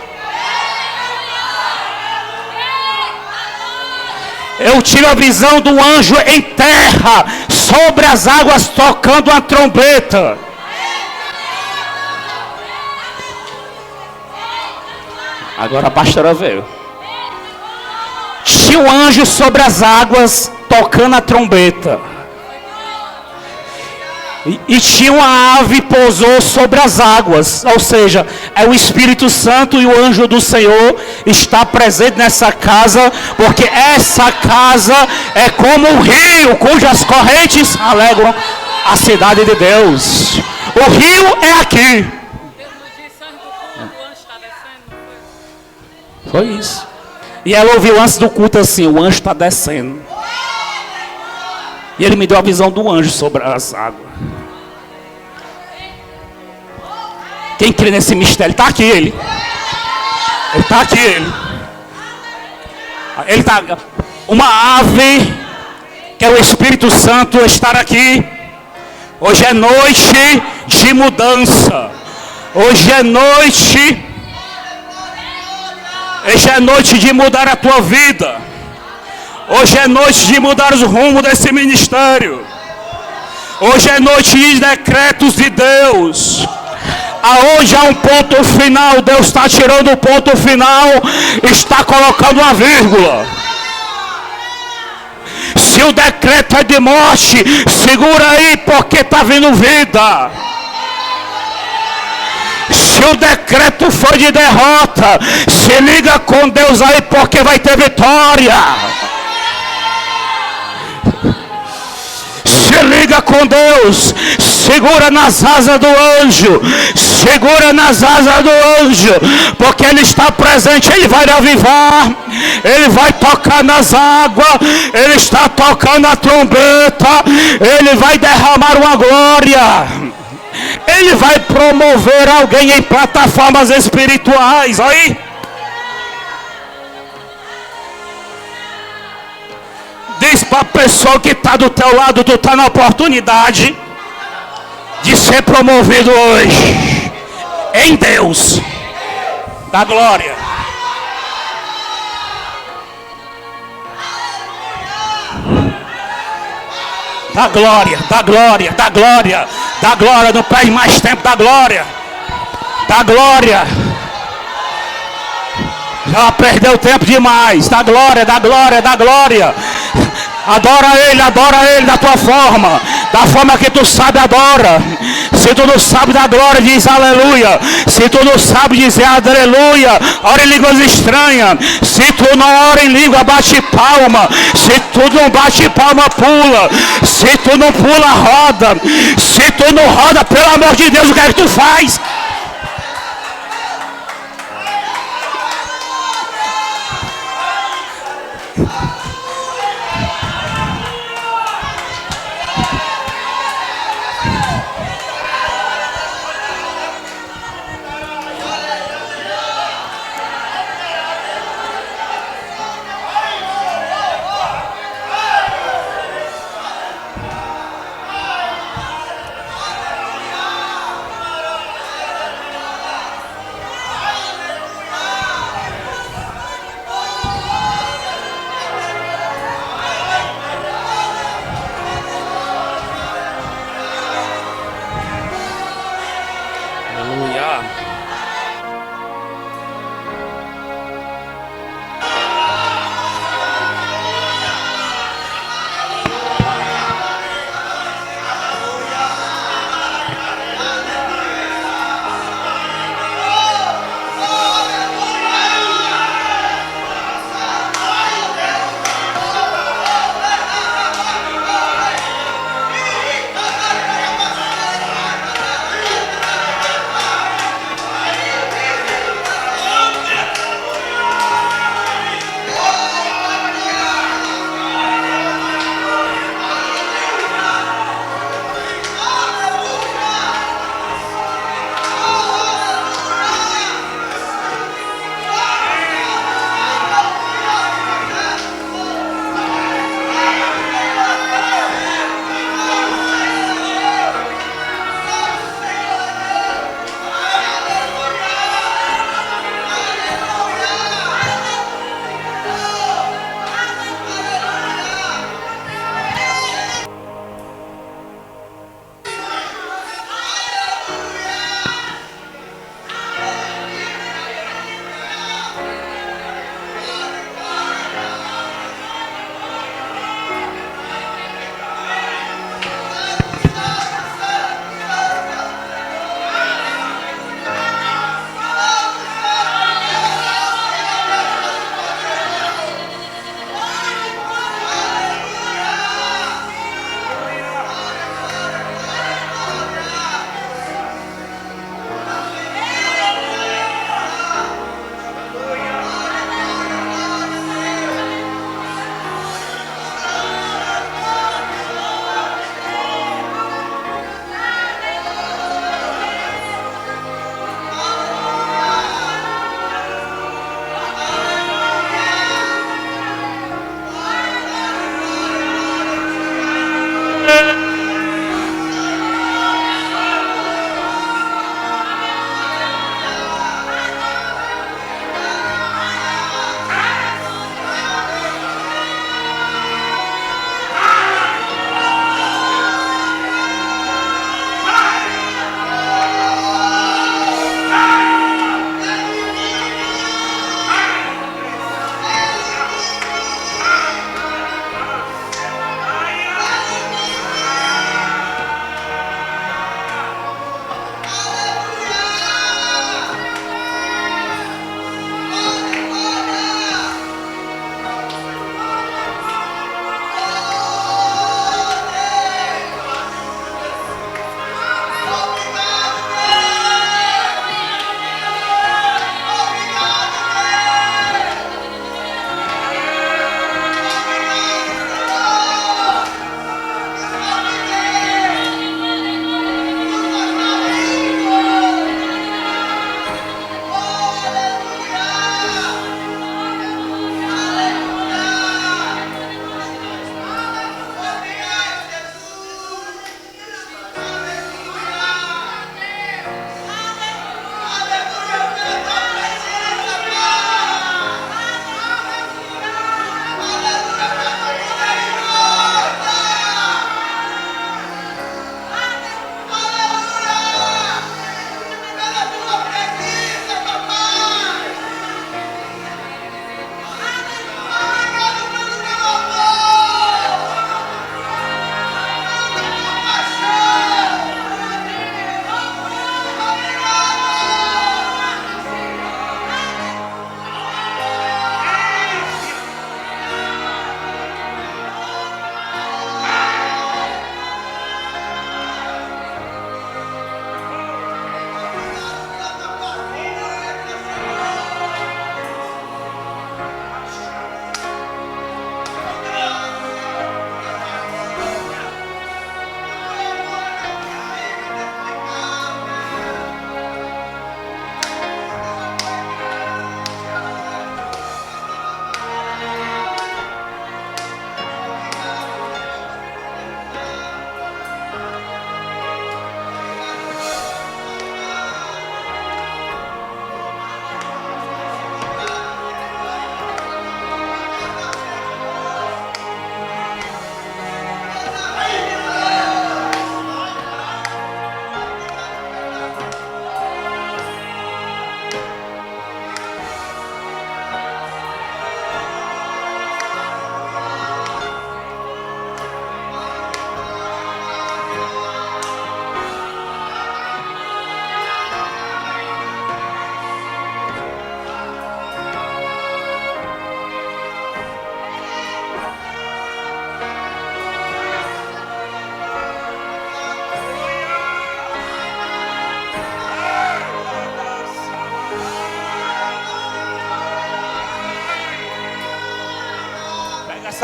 Eu tive a visão do anjo em terra, sobre as águas, tocando uma trombeta. Agora a pastora veio. Tinha um anjo sobre as águas, tocando a trombeta. E tinha uma ave pousou sobre as águas, ou seja, é o Espírito Santo e o anjo do Senhor está presente nessa casa, porque essa casa é como um rio cujas correntes alegram a cidade de Deus. O rio é aqui. Foi isso. E ela ouviu antes do culto assim: o anjo está descendo. E ele me deu a visão do anjo sobre as águas. Quem crê nesse mistério? Está aqui ele. Ele está aqui ele. Ele está. Uma ave, que é o Espírito Santo, estar aqui. Hoje é noite de mudança. Hoje é noite. Hoje é noite de mudar a tua vida. Hoje é noite de mudar os rumos desse ministério. Hoje é noite de decretos de Deus. Aonde há um ponto final, Deus está tirando o ponto final, está colocando uma vírgula. Se o decreto é de morte, segura aí, porque está vindo vida. Se o decreto foi de derrota, se liga com Deus aí, porque vai ter vitória. Se liga com Deus, segura nas asas do anjo, segura nas asas do anjo, porque ele está presente, ele vai avivar, ele vai tocar nas águas, ele está tocando a trombeta, ele vai derramar uma glória, ele vai promover alguém em plataformas espirituais, aí. Diz para a pessoa que está do teu lado, tu está na oportunidade de ser promovido hoje. Em Deus. Da glória. Da glória, da glória, da glória. Da glória, não perde mais tempo, da glória. Da glória. Já perdeu tempo demais. Da glória, da glória, da glória. Adora Ele da tua forma. Da forma que tu sabe, adora. Se tu não sabe da glória, diz aleluia. Se tu não sabe dizer aleluia, ora em línguas estranhas. Se tu não ora em língua, bate palma. Se tu não bate palma, pula. Se tu não pula, roda. Se tu não roda, pelo amor de Deus, o que é que tu faz?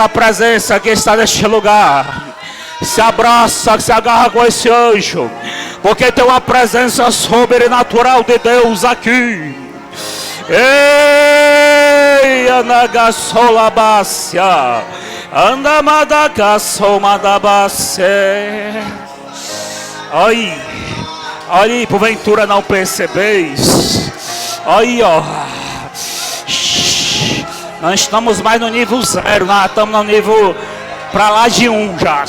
A presença que está neste lugar. Se abraça, se agarra com esse anjo, porque tem uma presença sobrenatural de Deus aqui. Ei, anagassolabácia, andamadagasolmadabácia. Aí, aí, porventura não percebeis. Aí, ó. Nós estamos mais no nível 0, nós estamos no nível para lá de 1 já.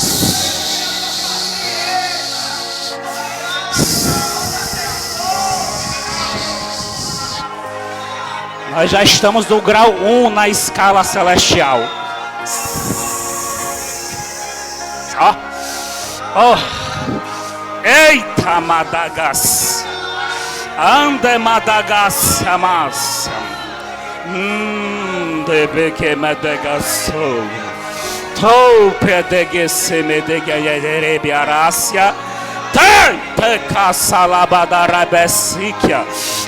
Nós já estamos no grau 1 na escala celestial. Ó. Oh. Eita, Madagas. Ande Madagas, amassa. Debe que Madagassou. Tope de Gesseme de Gayerebiarácia. Te caçalabadarabessiquia.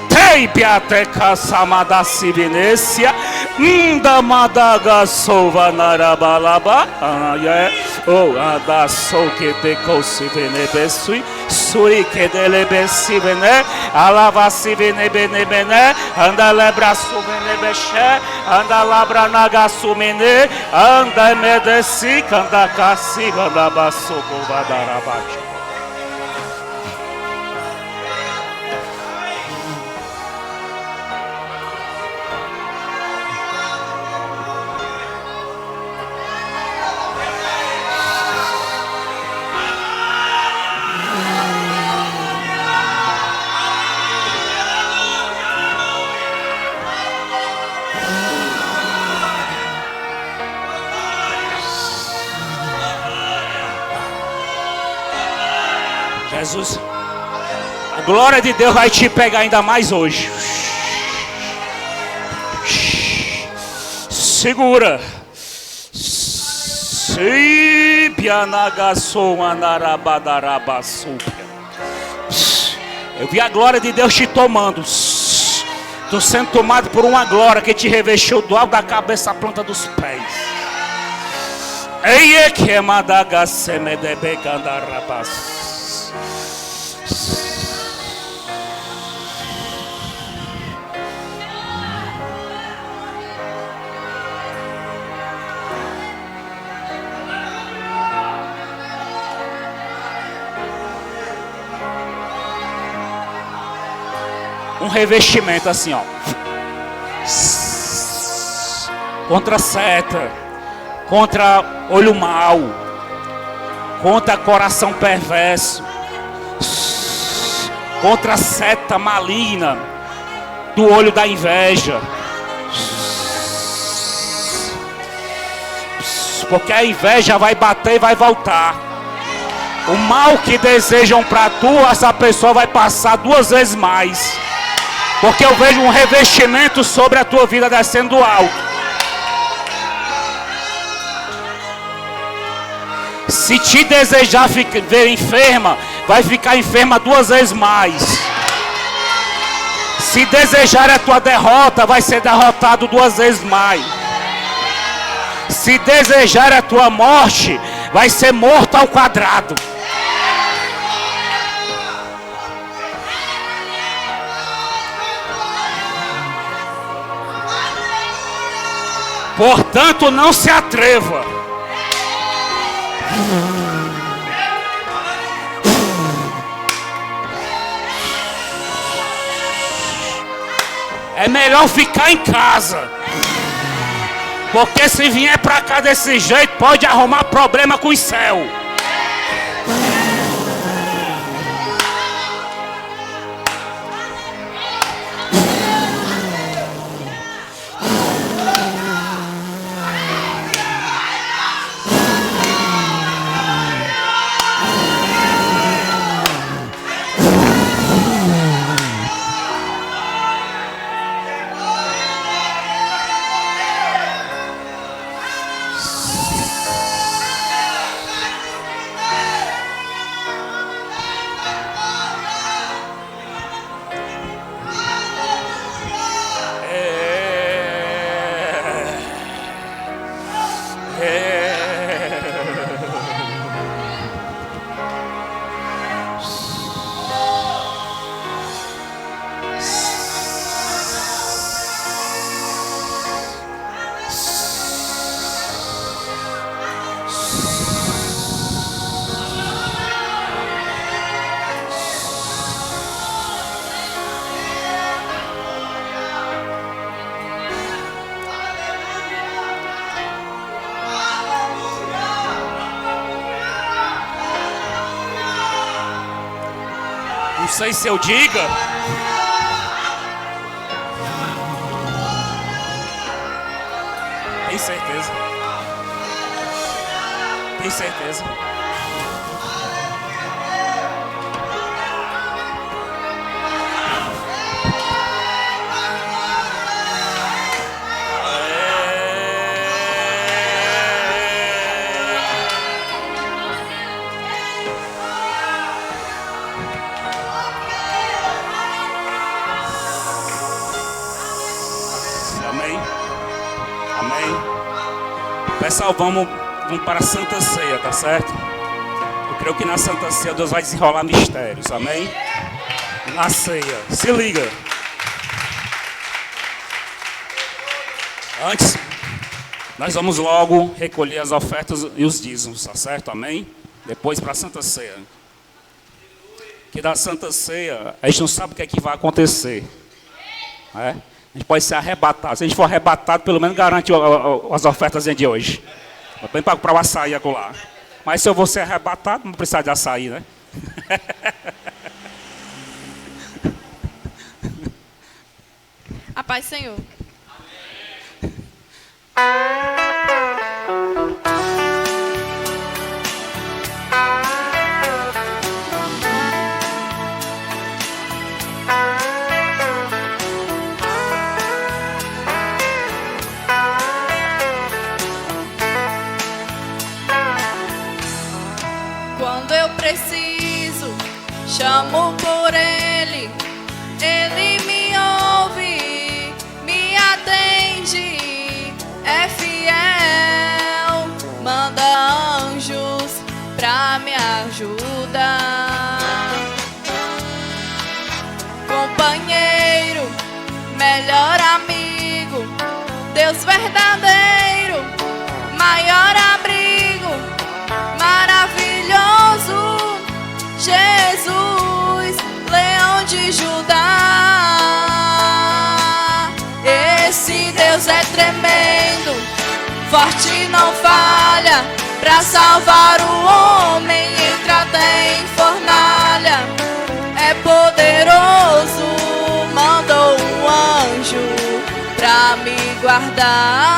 Te piateca samada sivinécia. Da Madagassova narabalaba. Oh, ada sou que te consivene besui. Suri que dele besivene. Alava sivene bene bene. Anda lebra suvene beche. Anda labra nagasumene. Anda medesi. Anda cassi. Anda bassoko vadarabacha. Jesus, a glória de Deus vai te pegar ainda mais hoje. Segura. Eu vi a glória de Deus te tomando. Estou sendo tomado por uma glória que te revestiu do alto da cabeça à planta dos pés. Ei, que é Madagasseme de Begandarabas. Um revestimento assim, ó. Contra seta, contra olho mau, contra coração perverso, contra seta maligna do olho da inveja. Porque a inveja vai bater e vai voltar. O mal que desejam para tu, essa pessoa vai passar 2 vezes mais. Porque eu vejo um revestimento sobre a tua vida descendo do alto. Se te desejar ver enferma, vai ficar enferma 2 vezes mais. Se desejar a tua derrota, vai ser derrotado 2 vezes mais. Se desejar a tua morte, vai ser morto ao quadrado. Portanto, não se atreva. É melhor ficar em casa. Porque se vier pra cá desse jeito, pode arrumar problema com o céu. Não sei se eu diga. Tem certeza? Tem certeza? Amém? Amém? Pessoal, vamos para a Santa Ceia, tá certo? Eu creio que na Santa Ceia Deus vai desenrolar mistérios, amém? Na ceia, se liga. Antes, nós vamos logo recolher as ofertas e os dízimos, tá certo? Amém? Depois para a Santa Ceia. Que da Santa Ceia, a gente não sabe o que é que vai acontecer. É? A gente pode ser arrebatado. Se a gente for arrebatado, pelo menos garante as ofertas de hoje. Bem para o açaí acolá. Mas se eu vou ser arrebatado, não precisa de açaí, né? A paz, Senhor. Quando eu preciso, chamo por Ele, Ele me ouve, me atende, é fiel, manda anjos pra me ajudar. Companheiro, melhor amigo, Deus verdadeiro, maior abrigo, maravilhoso, Jesus, leão de Judá. Esse Deus é tremendo, forte não falha, pra salvar o homem entra até em fornalha. É poderoso, mandou um anjo pra me guardar.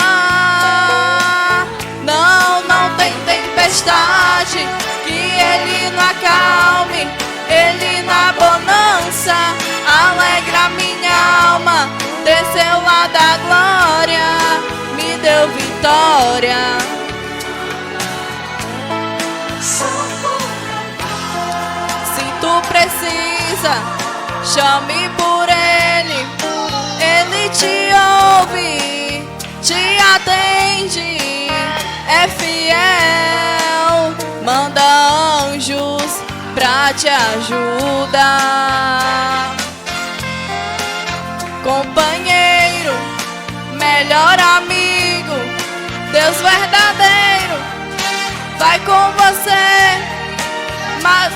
Não tem tempestade que Ele não acalme, Ele na bonança alegra minha alma. Desceu lá da glória, me deu vitória. Se tu precisa, chame por Ele, Ele te ouve, te atende, é fiel, manda anjos pra te ajudar. Companheiro, melhor amigo, Deus verdadeiro, vai com você, mas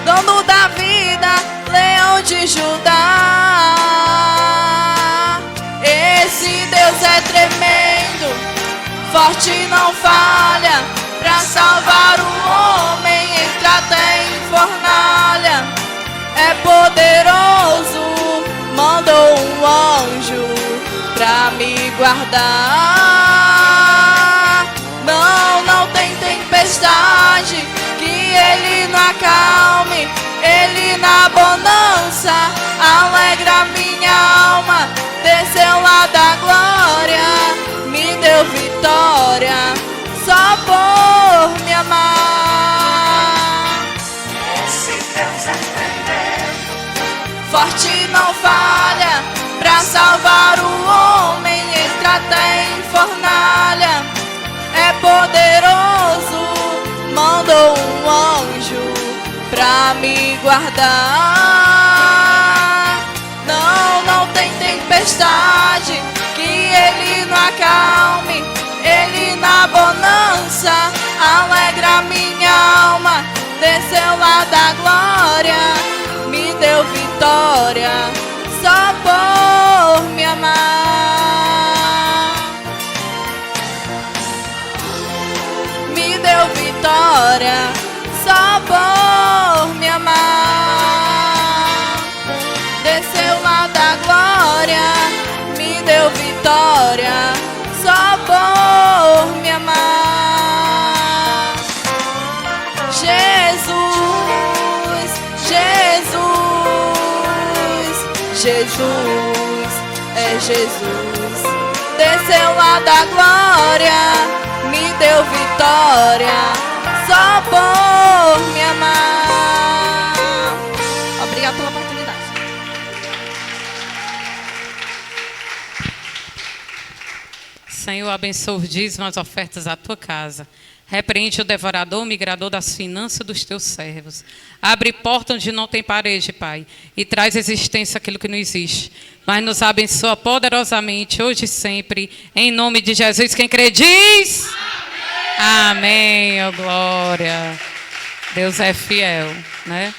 dono da vida, leão de Judá. Esse Deus é tremendo, forte não falha, pra salvar o homem entra até em fornalha. É poderoso, mandou um anjo pra me guardar. Não tem tempestade que Ele não acalme, Ele na bonança alegra minha alma. Desceu lá da glória, me deu vitória, só por me amar. Esse Deus é tremendo, forte não falha, pra salvar o homem entra até em fornalha. É poderoso, mandou um anjo pra me guardar. Não tem tempestade que Ele não acalme, Ele na bonança alegra minha alma. Desceu lá da glória, me deu vitória, só por me amar. Me deu vitória, só por me Jesus, é Jesus. Desceu lá da glória, me deu vitória, só por me amar. Obrigada pela oportunidade. Senhor, abençoa os dízimos, as ofertas da tua casa. Repreende o devorador, o migrador das finanças dos teus servos. Abre porta onde não tem parede, Pai, e traz existência aquilo que não existe. Mas nos abençoa poderosamente, hoje e sempre, em nome de Jesus. Quem crê diz? Amém, oh glória. Deus é fiel, né?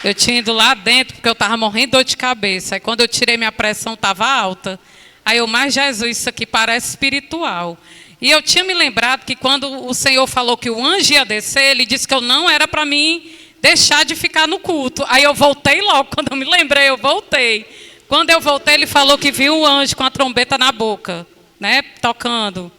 Eu tinha ido lá dentro porque eu estava morrendo de dor de cabeça. Aí quando eu tirei minha pressão estava alta. Aí eu, mas Jesus, isso aqui parece espiritual. E eu tinha me lembrado que quando o Senhor falou que o anjo ia descer, Ele disse que eu não era para mim deixar de ficar no culto. Aí eu voltei logo, quando eu me lembrei, eu voltei. Quando eu voltei, Ele falou que viu o anjo com a trombeta na boca, né, tocando.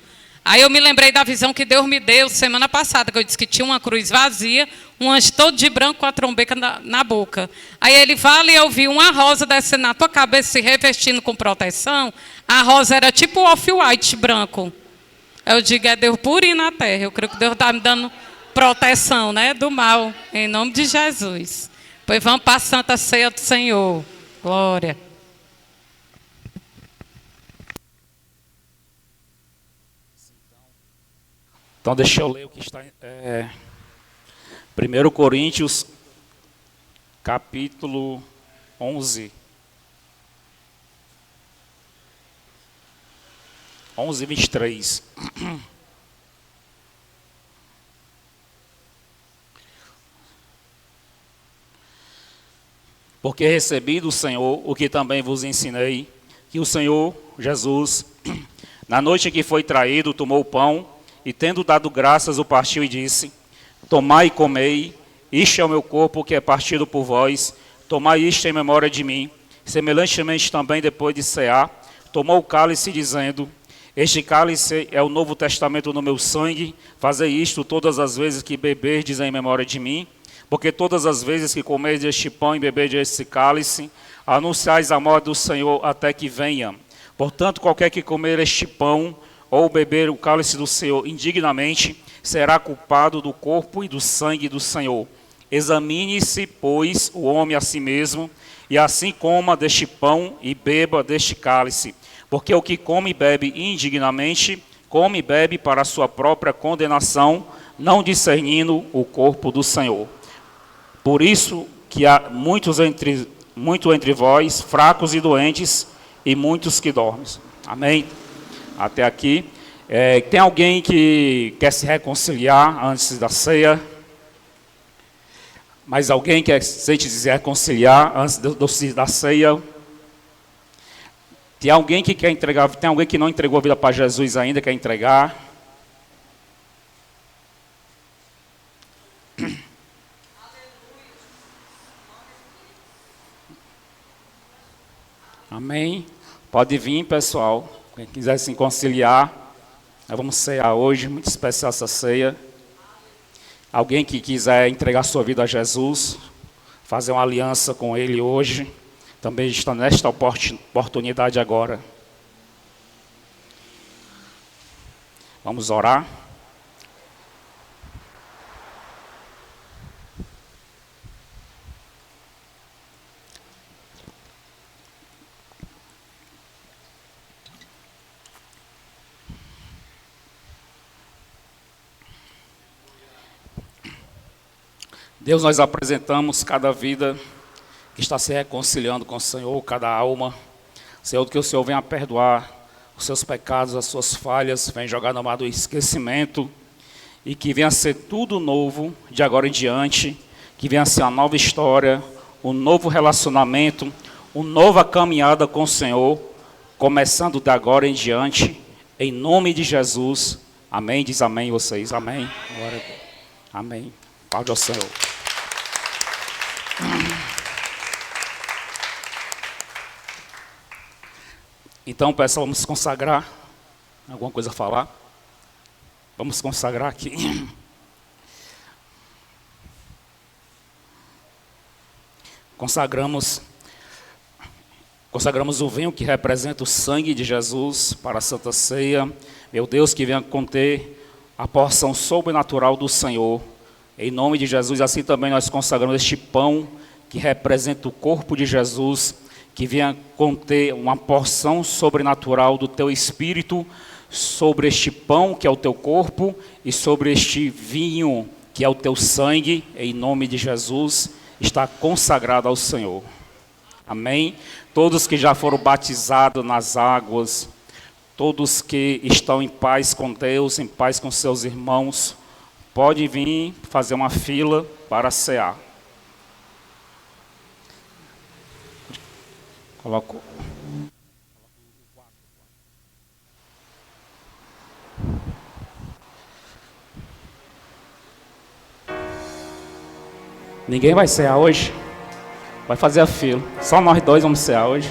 Aí eu me lembrei da visão que Deus me deu semana passada, que eu disse que tinha uma cruz vazia, um anjo todo de branco com a trombeta na boca. Aí ele fala e eu vi uma rosa descendo na tua cabeça, se revestindo com proteção. A rosa era tipo off-white branco. Eu digo, é Deus purinho na terra. Eu creio que Deus está me dando proteção, né, do mal, em nome de Jesus. Pois vamos para a Santa Ceia do Senhor. Glória. Então deixa eu ler o que está em 1 Coríntios, capítulo 11. 11, 23. Porque recebi do Senhor o que também vos ensinei, que o Senhor Jesus, na noite em que foi traído, tomou o pão, e tendo dado graças, o partiu e disse: tomai e comei, isto é o meu corpo que é partido por vós, tomai isto em memória de mim. Semelhantemente também, depois de cear, tomou o cálice, dizendo: este cálice é o novo testamento no meu sangue, fazei isto todas as vezes que beberdes em memória de mim, porque todas as vezes que comerdes este pão e beberdes este cálice, anunciais a morte do Senhor até que venha. Portanto, qualquer que comer este pão ou beber o cálice do Senhor indignamente, será culpado do corpo e do sangue do Senhor. Examine-se, pois, o homem a si mesmo, e assim coma deste pão e beba deste cálice. Porque o que come e bebe indignamente, come e bebe para a sua própria condenação, não discernindo o corpo do Senhor. Por isso que há muito entre vós, fracos e doentes, e muitos que dormem. Amém? Até aqui. Tem alguém que quer se reconciliar antes da ceia? Mais alguém quer se reconciliar antes da ceia? Tem alguém que quer entregar, tem alguém que não entregou a vida para Jesus ainda, quer entregar? Amém? Pode vir, pessoal. Quem quiser se reconciliar, nós vamos cear hoje, muito especial essa ceia. Alguém que quiser entregar sua vida a Jesus, fazer uma aliança com Ele hoje, também está nesta oportunidade agora. Vamos orar. Deus, nós apresentamos cada vida que está se reconciliando com o Senhor, cada alma. Senhor, que o Senhor venha perdoar os seus pecados, as suas falhas, venha jogar no mar do esquecimento, e que venha ser tudo novo de agora em diante, que venha ser uma nova história, um novo relacionamento, uma nova caminhada com o Senhor, começando de agora em diante, em nome de Jesus. Amém? Diz amém vocês, amém? Glória a Deus. Amém. Paz ao Senhor. Então, pessoal, vamos consagrar. Alguma coisa a falar? Vamos consagrar aqui. Consagramos o vinho que representa o sangue de Jesus para a Santa Ceia. Meu Deus, que venha conter a porção sobrenatural do Senhor. Em nome de Jesus, assim também nós consagramos este pão que representa o corpo de Jesus, que venha conter uma porção sobrenatural do teu Espírito sobre este pão que é o teu corpo e sobre este vinho que é o teu sangue. Em nome de Jesus, está consagrado ao Senhor. Amém? Todos que já foram batizados nas águas, todos que estão em paz com Deus, em paz com seus irmãos, pode vir fazer uma fila para cear. Colocou. Ninguém vai cear hoje? Vai fazer a fila. Só nós dois vamos cear hoje.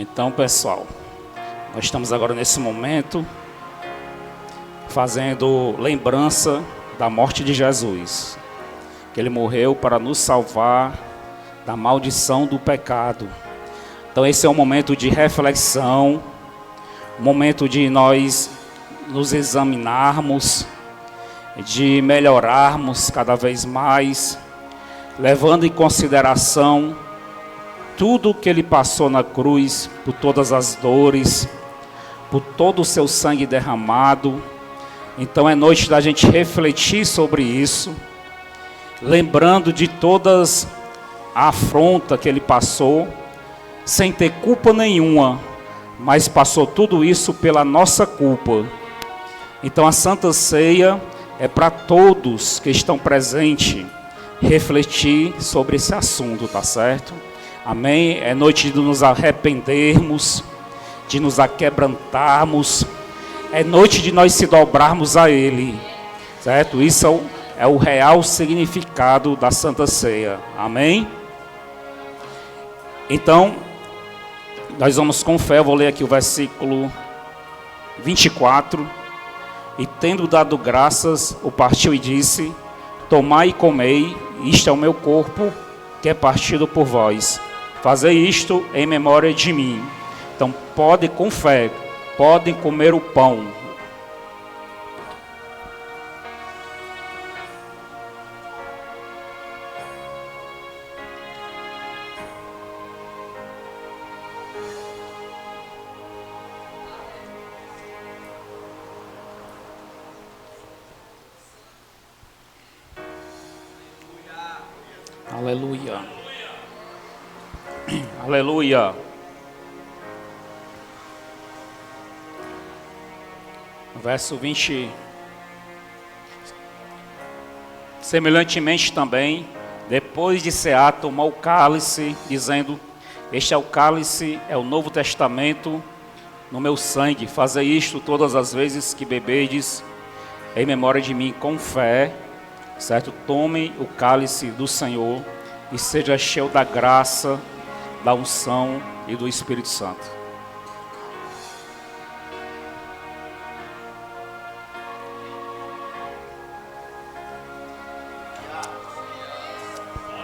Então, pessoal, nós estamos agora nesse momento fazendo lembrança da morte de Jesus, que ele morreu para nos salvar da maldição do pecado. Então esse é um momento de reflexão, um momento de nós nos examinarmos, de melhorarmos cada vez mais, levando em consideração tudo o que ele passou na cruz, por todas as dores, por todo o seu sangue derramado. Então é noite da gente refletir sobre isso, lembrando de todas a afronta que ele passou, sem ter culpa nenhuma, mas passou tudo isso pela nossa culpa. Então a Santa Ceia é para todos que estão presentes refletir sobre esse assunto, tá certo? Amém? É noite de nos arrependermos, de nos aquebrantarmos, é noite de nós se dobrarmos a Ele, certo? Isso é o real significado da Santa Ceia, amém? Então, nós vamos com fé, eu vou ler aqui o versículo 24. E tendo dado graças, o partiu e disse: tomai e comei, isto é o meu corpo, que é partido por vós. Fazei isto em memória de mim. Então pode com fé podem comer o pão. Aleluia. Aleluia. Verso 20. Semelhantemente também, depois de cear, tomou o cálice, dizendo: este é o cálice, é o Novo Testamento no meu sangue. Fazei isto todas as vezes que beberdes, em memória de mim, com fé. Certo? Tome o cálice do Senhor e seja cheio da graça, da unção e do Espírito Santo.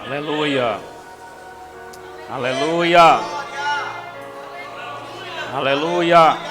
Aleluia. Aleluia. Aleluia.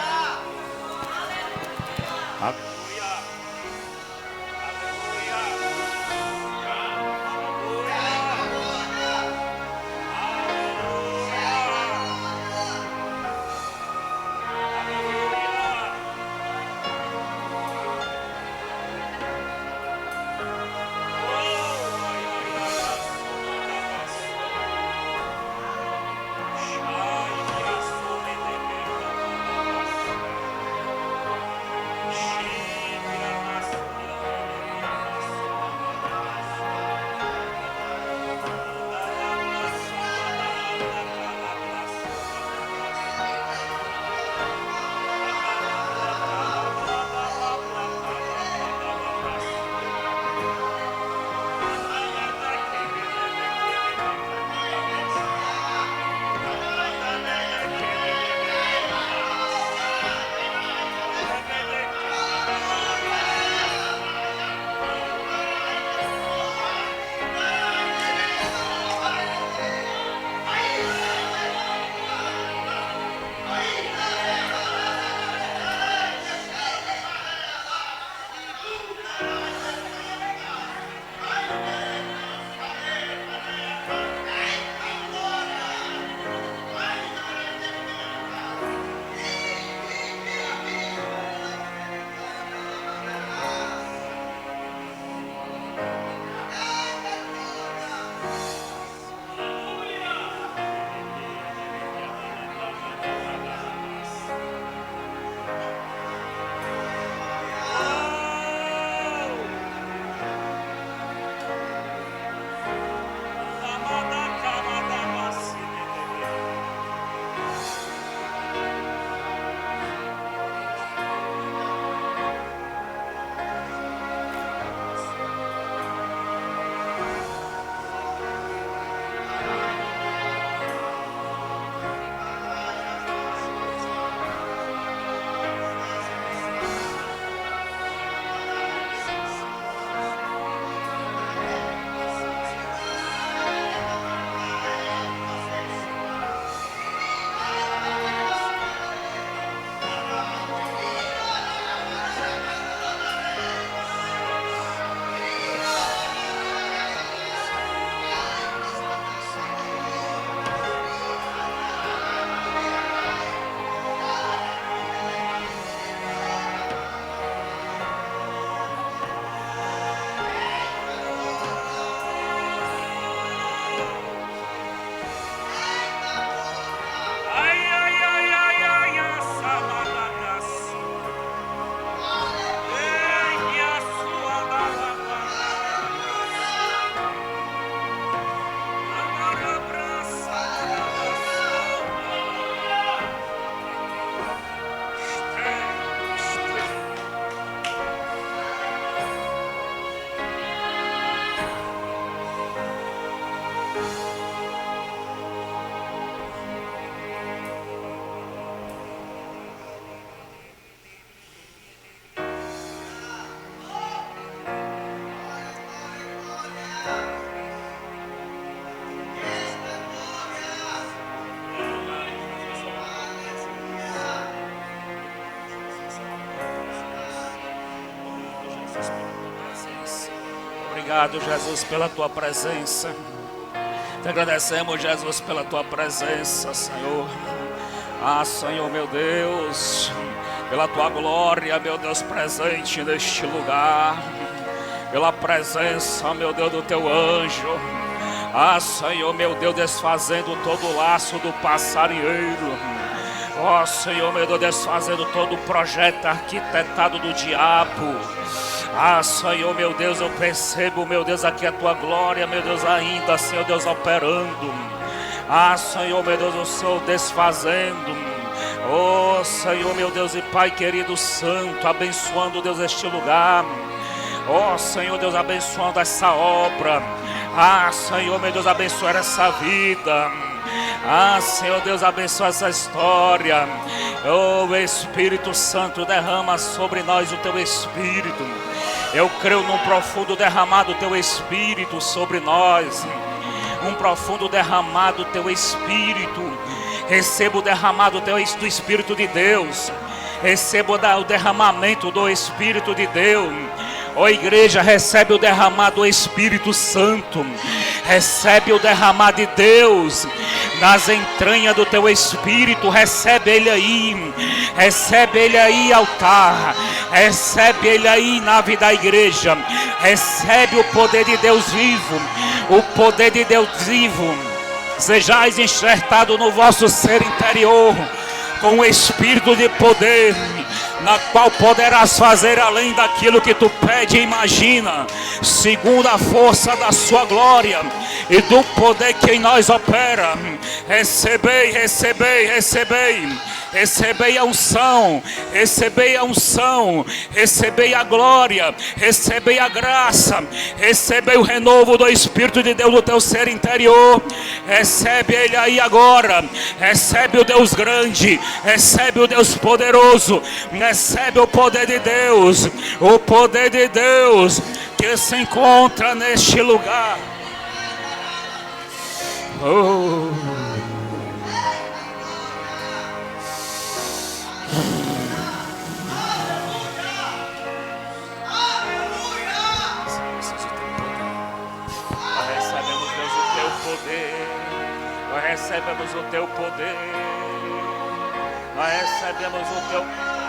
obrigado, Jesus, pela tua presença. Te agradecemos, Jesus, pela tua presença, Senhor. Ah, Senhor, meu Deus, pela tua glória, meu Deus, presente neste lugar. Pela presença, meu Deus, do teu anjo. Ah, Senhor, meu Deus, desfazendo todo o laço do passarinheiro. Ó, Senhor, meu Deus, desfazendo todo o projeto arquitetado do diabo. Ah, Senhor, meu Deus, eu percebo, meu Deus, aqui a tua glória, meu Deus, ainda, Senhor, Deus, operando. Ah, Senhor, meu Deus, o Senhor desfazendo. Oh, Senhor, meu Deus e Pai querido santo, abençoando, Deus, este lugar. Oh, Senhor, Deus, abençoando essa obra. Ah, Senhor, meu Deus, abençoar essa vida. Ah, Senhor Deus, abençoa essa história. Oh, Espírito Santo, derrama sobre nós o teu Espírito. Eu creio num profundo derramado do teu Espírito sobre nós. Um profundo derramado do teu Espírito. Recebo o derramado do Espírito de Deus. Recebo o derramamento do Espírito de Deus. Ó igreja, recebe o derramado do Espírito Santo. Recebe o derramado de Deus nas entranhas do teu Espírito. Recebe ele aí. Recebe ele aí, altar. Recebe ele aí, nave da igreja. Recebe o poder de Deus vivo. O poder de Deus vivo. Sejais enxertado no vosso ser interior com o Espírito de poder, na qual poderás fazer além daquilo que tu pede e imagina, segundo a força da sua glória e do poder que em nós opera. Recebei, recebei, recebei. Recebei a unção, recebei a unção, recebei a glória, recebei a graça, recebei o renovo do Espírito de Deus no teu ser interior. Recebe ele aí agora. Recebe o Deus grande, recebe o Deus poderoso, recebe o poder de Deus, o poder de Deus que se encontra neste lugar. Oh. Nós recebemos o teu poder. Nós recebemos o teu poder.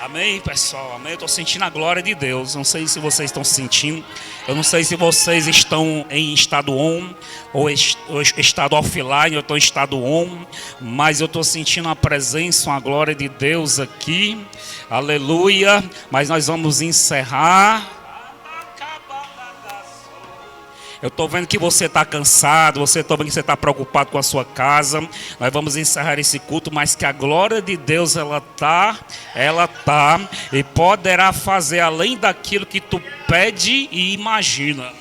Amém, pessoal, amém. Eu estou sentindo a glória de Deus. Não sei se vocês estão sentindo. Eu não sei se vocês estão em estado on ou estado offline. Eu estou em estado on, mas eu estou sentindo a presença, a glória de Deus aqui. Aleluia. Mas nós vamos encerrar. Eu estou vendo que você está cansado, estou vendo que você está preocupado com a sua casa. Nós vamos encerrar esse culto, mas que a glória de Deus, ela tá, e poderá fazer além daquilo que tu pede e imagina.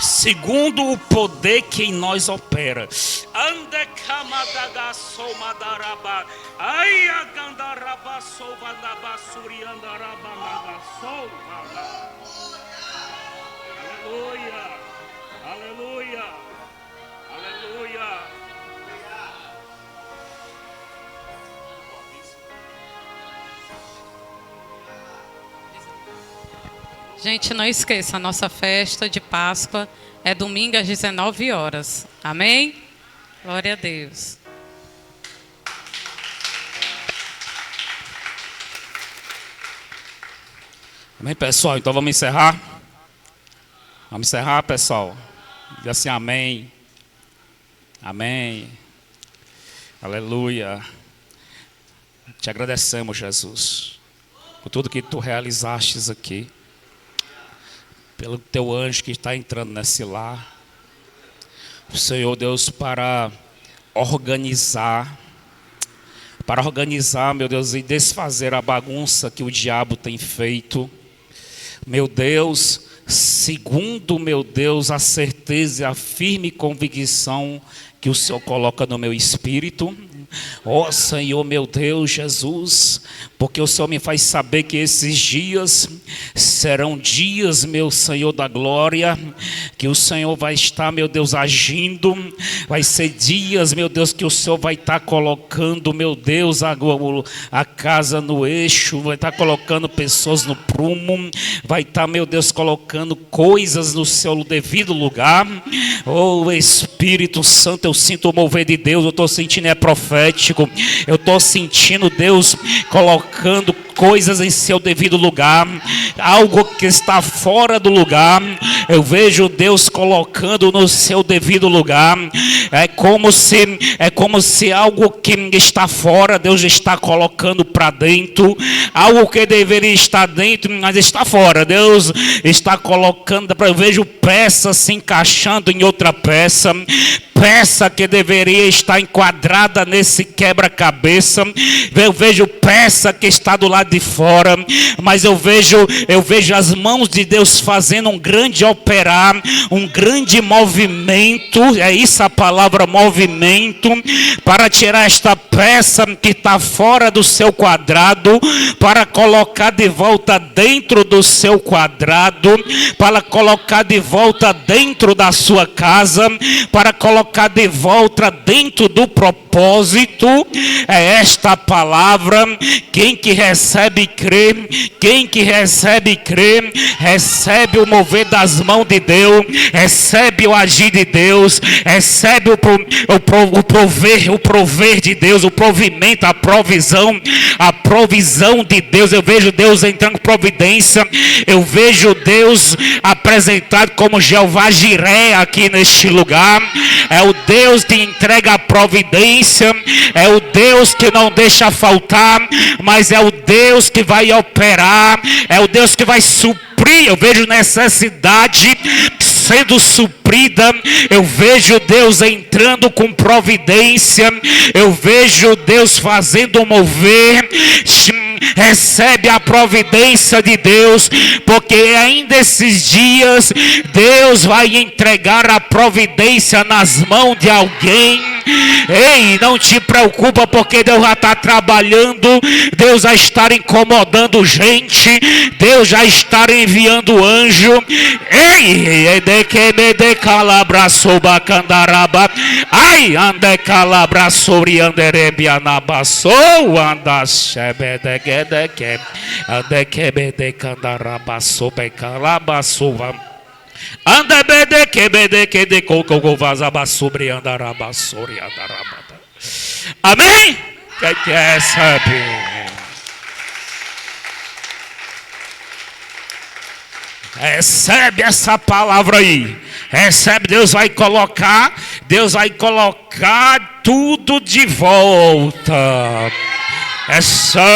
Segundo o poder que em nós opera. Aleluia, aleluia, aleluia. Gente, não esqueça, a nossa festa de Páscoa é domingo às 19 horas. Amém? Glória a Deus. Amém, pessoal? Então vamos encerrar. Vamos encerrar, pessoal. Diz assim, amém. Amém. Aleluia. Te agradecemos, Jesus, por tudo que tu realizaste aqui. Pelo teu anjo que está entrando nesse lar. Senhor Deus, para organizar, meu Deus, e desfazer a bagunça que o diabo tem feito. Meu Deus, segundo, meu Deus, a certeza e a firme convicção que o Senhor coloca no meu espírito. Ó Senhor, meu Deus, Jesus, porque o Senhor me faz saber que esses dias serão dias, meu Senhor, da glória, que o Senhor vai estar, meu Deus, agindo. Vai ser dias, meu Deus, que o Senhor vai estar colocando, meu Deus, a casa no eixo, vai estar colocando pessoas no prumo, vai estar, meu Deus, colocando coisas no seu devido lugar. Oh Espírito Santo, eu sinto o mover de Deus, eu estou sentindo profético. Eu estou sentindo Deus colocando coisas em seu devido lugar, algo que está fora do lugar, eu vejo Deus colocando no seu devido lugar. É como se algo que está fora, Deus está colocando para dentro, algo que deveria estar dentro, mas está fora, Deus está colocando. Eu vejo peças se encaixando em outra peça que deveria estar enquadrada nesse quebra-cabeça. Eu vejo peça que está do lado de fora, mas eu vejo as mãos de Deus fazendo um grande operar, um grande movimento. É isso a palavra movimento, para tirar esta peça que está fora do seu quadrado, para colocar de volta dentro do seu quadrado, para colocar de volta dentro da sua casa, para colocar de volta dentro do propósito. É esta palavra. Quem que recebe crê, quem que recebe crê, recebe o mover das mãos de Deus, recebe o agir de Deus, recebe o prover de Deus, o provimento, a provisão de Deus. Eu vejo Deus entrando com providência, eu vejo Deus apresentado como Jeová Jiré aqui neste lugar. É o Deus que entrega a providência, é o Deus que não deixa faltar, mas é o Deus que vai operar, é o Deus que vai suprir. Eu vejo necessidade sendo suprida, eu vejo Deus entrando com providência, eu vejo Deus fazendo um mover. Recebe a providência de Deus, porque ainda esses dias Deus vai entregar a providência nas mãos de alguém. Ei, não te preocupa, porque Deus já está trabalhando, Deus já está incomodando gente, Deus já está enviando anjo. Ei, de que me de calabra soba candaraba, ai ande calabra sobre anderebia na basso, anda chebe de que ande que me de candaraba sobe calaba soba. Anda bede que de coco vazaba sobre andaraba sobre andaraba. Amém? Que recebe? Recebe essa palavra aí. Recebe, Deus vai colocar tudo de volta. Recebe.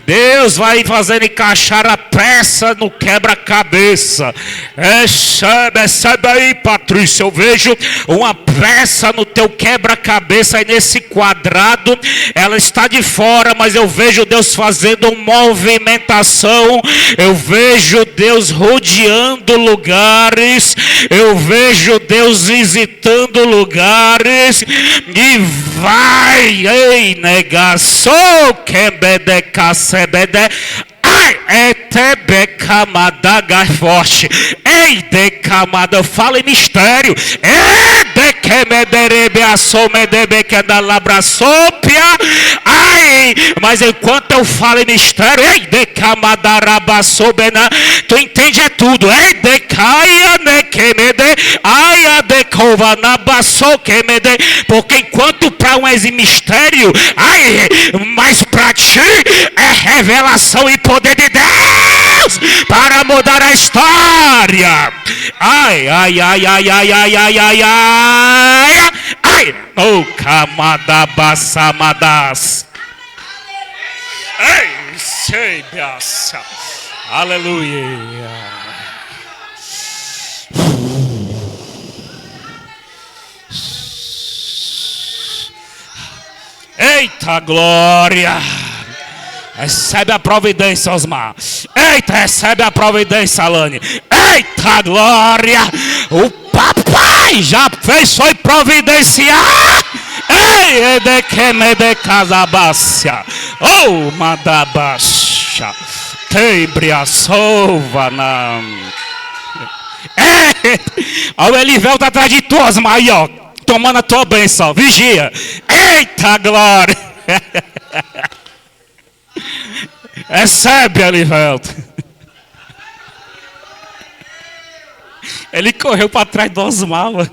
Deus vai fazer encaixar a peça no quebra-cabeça. Recebe aí, Patrícia. Eu vejo uma peça no teu quebra-cabeça aí nesse quadrado. Ela está de fora, mas eu vejo Deus fazendo uma movimentação. Eu vejo Deus rodeando lugares. Eu vejo Deus visitando lugares. E vai, ei, negação, quebede, cacebede. Ai, é tebecamada forte. Ei, decamada, fala em mistério. É dequemederebe assomedebe que da labrasópia. Ai, mas enquanto eu falo em mistério, ei, decamada rabasobena, tu entende é tudo. Ei, decaia nequemede, ai, a decova nabasoquemede, porque enquanto para um é mistério, ai, mas para ti é revelação e poder de Deus para mudar a história. Ai, ai, ai, ai, ai, ai, ai, ai, ai, ai, o camadabasamadas. Ei, sei, graça. Aleluia. Eita glória. Recebe a providência, Osmar. Eita, recebe a providência, Alane. Eita glória. O papai já fez, foi providenciar. Ei, de que me de casabácia. Oh, madabaixa. Tebria sova na. Olha o Elivelto atrás de tu, Osmar, aí, ó. Tomando a tua bênção, vigia. Eita glória. Recebe, Elivelto. Ele correu para trás do Osmar.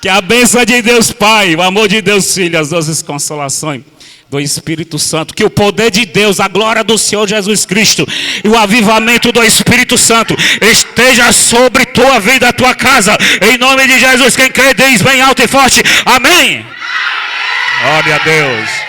Que a bênção de Deus Pai, o amor de Deus Filho, as doces consolações do Espírito Santo, que o poder de Deus, a glória do Senhor Jesus Cristo e o avivamento do Espírito Santo esteja sobre tua vida, tua casa, em nome de Jesus. Quem crê diz bem alto e forte, amém. Glória a Deus.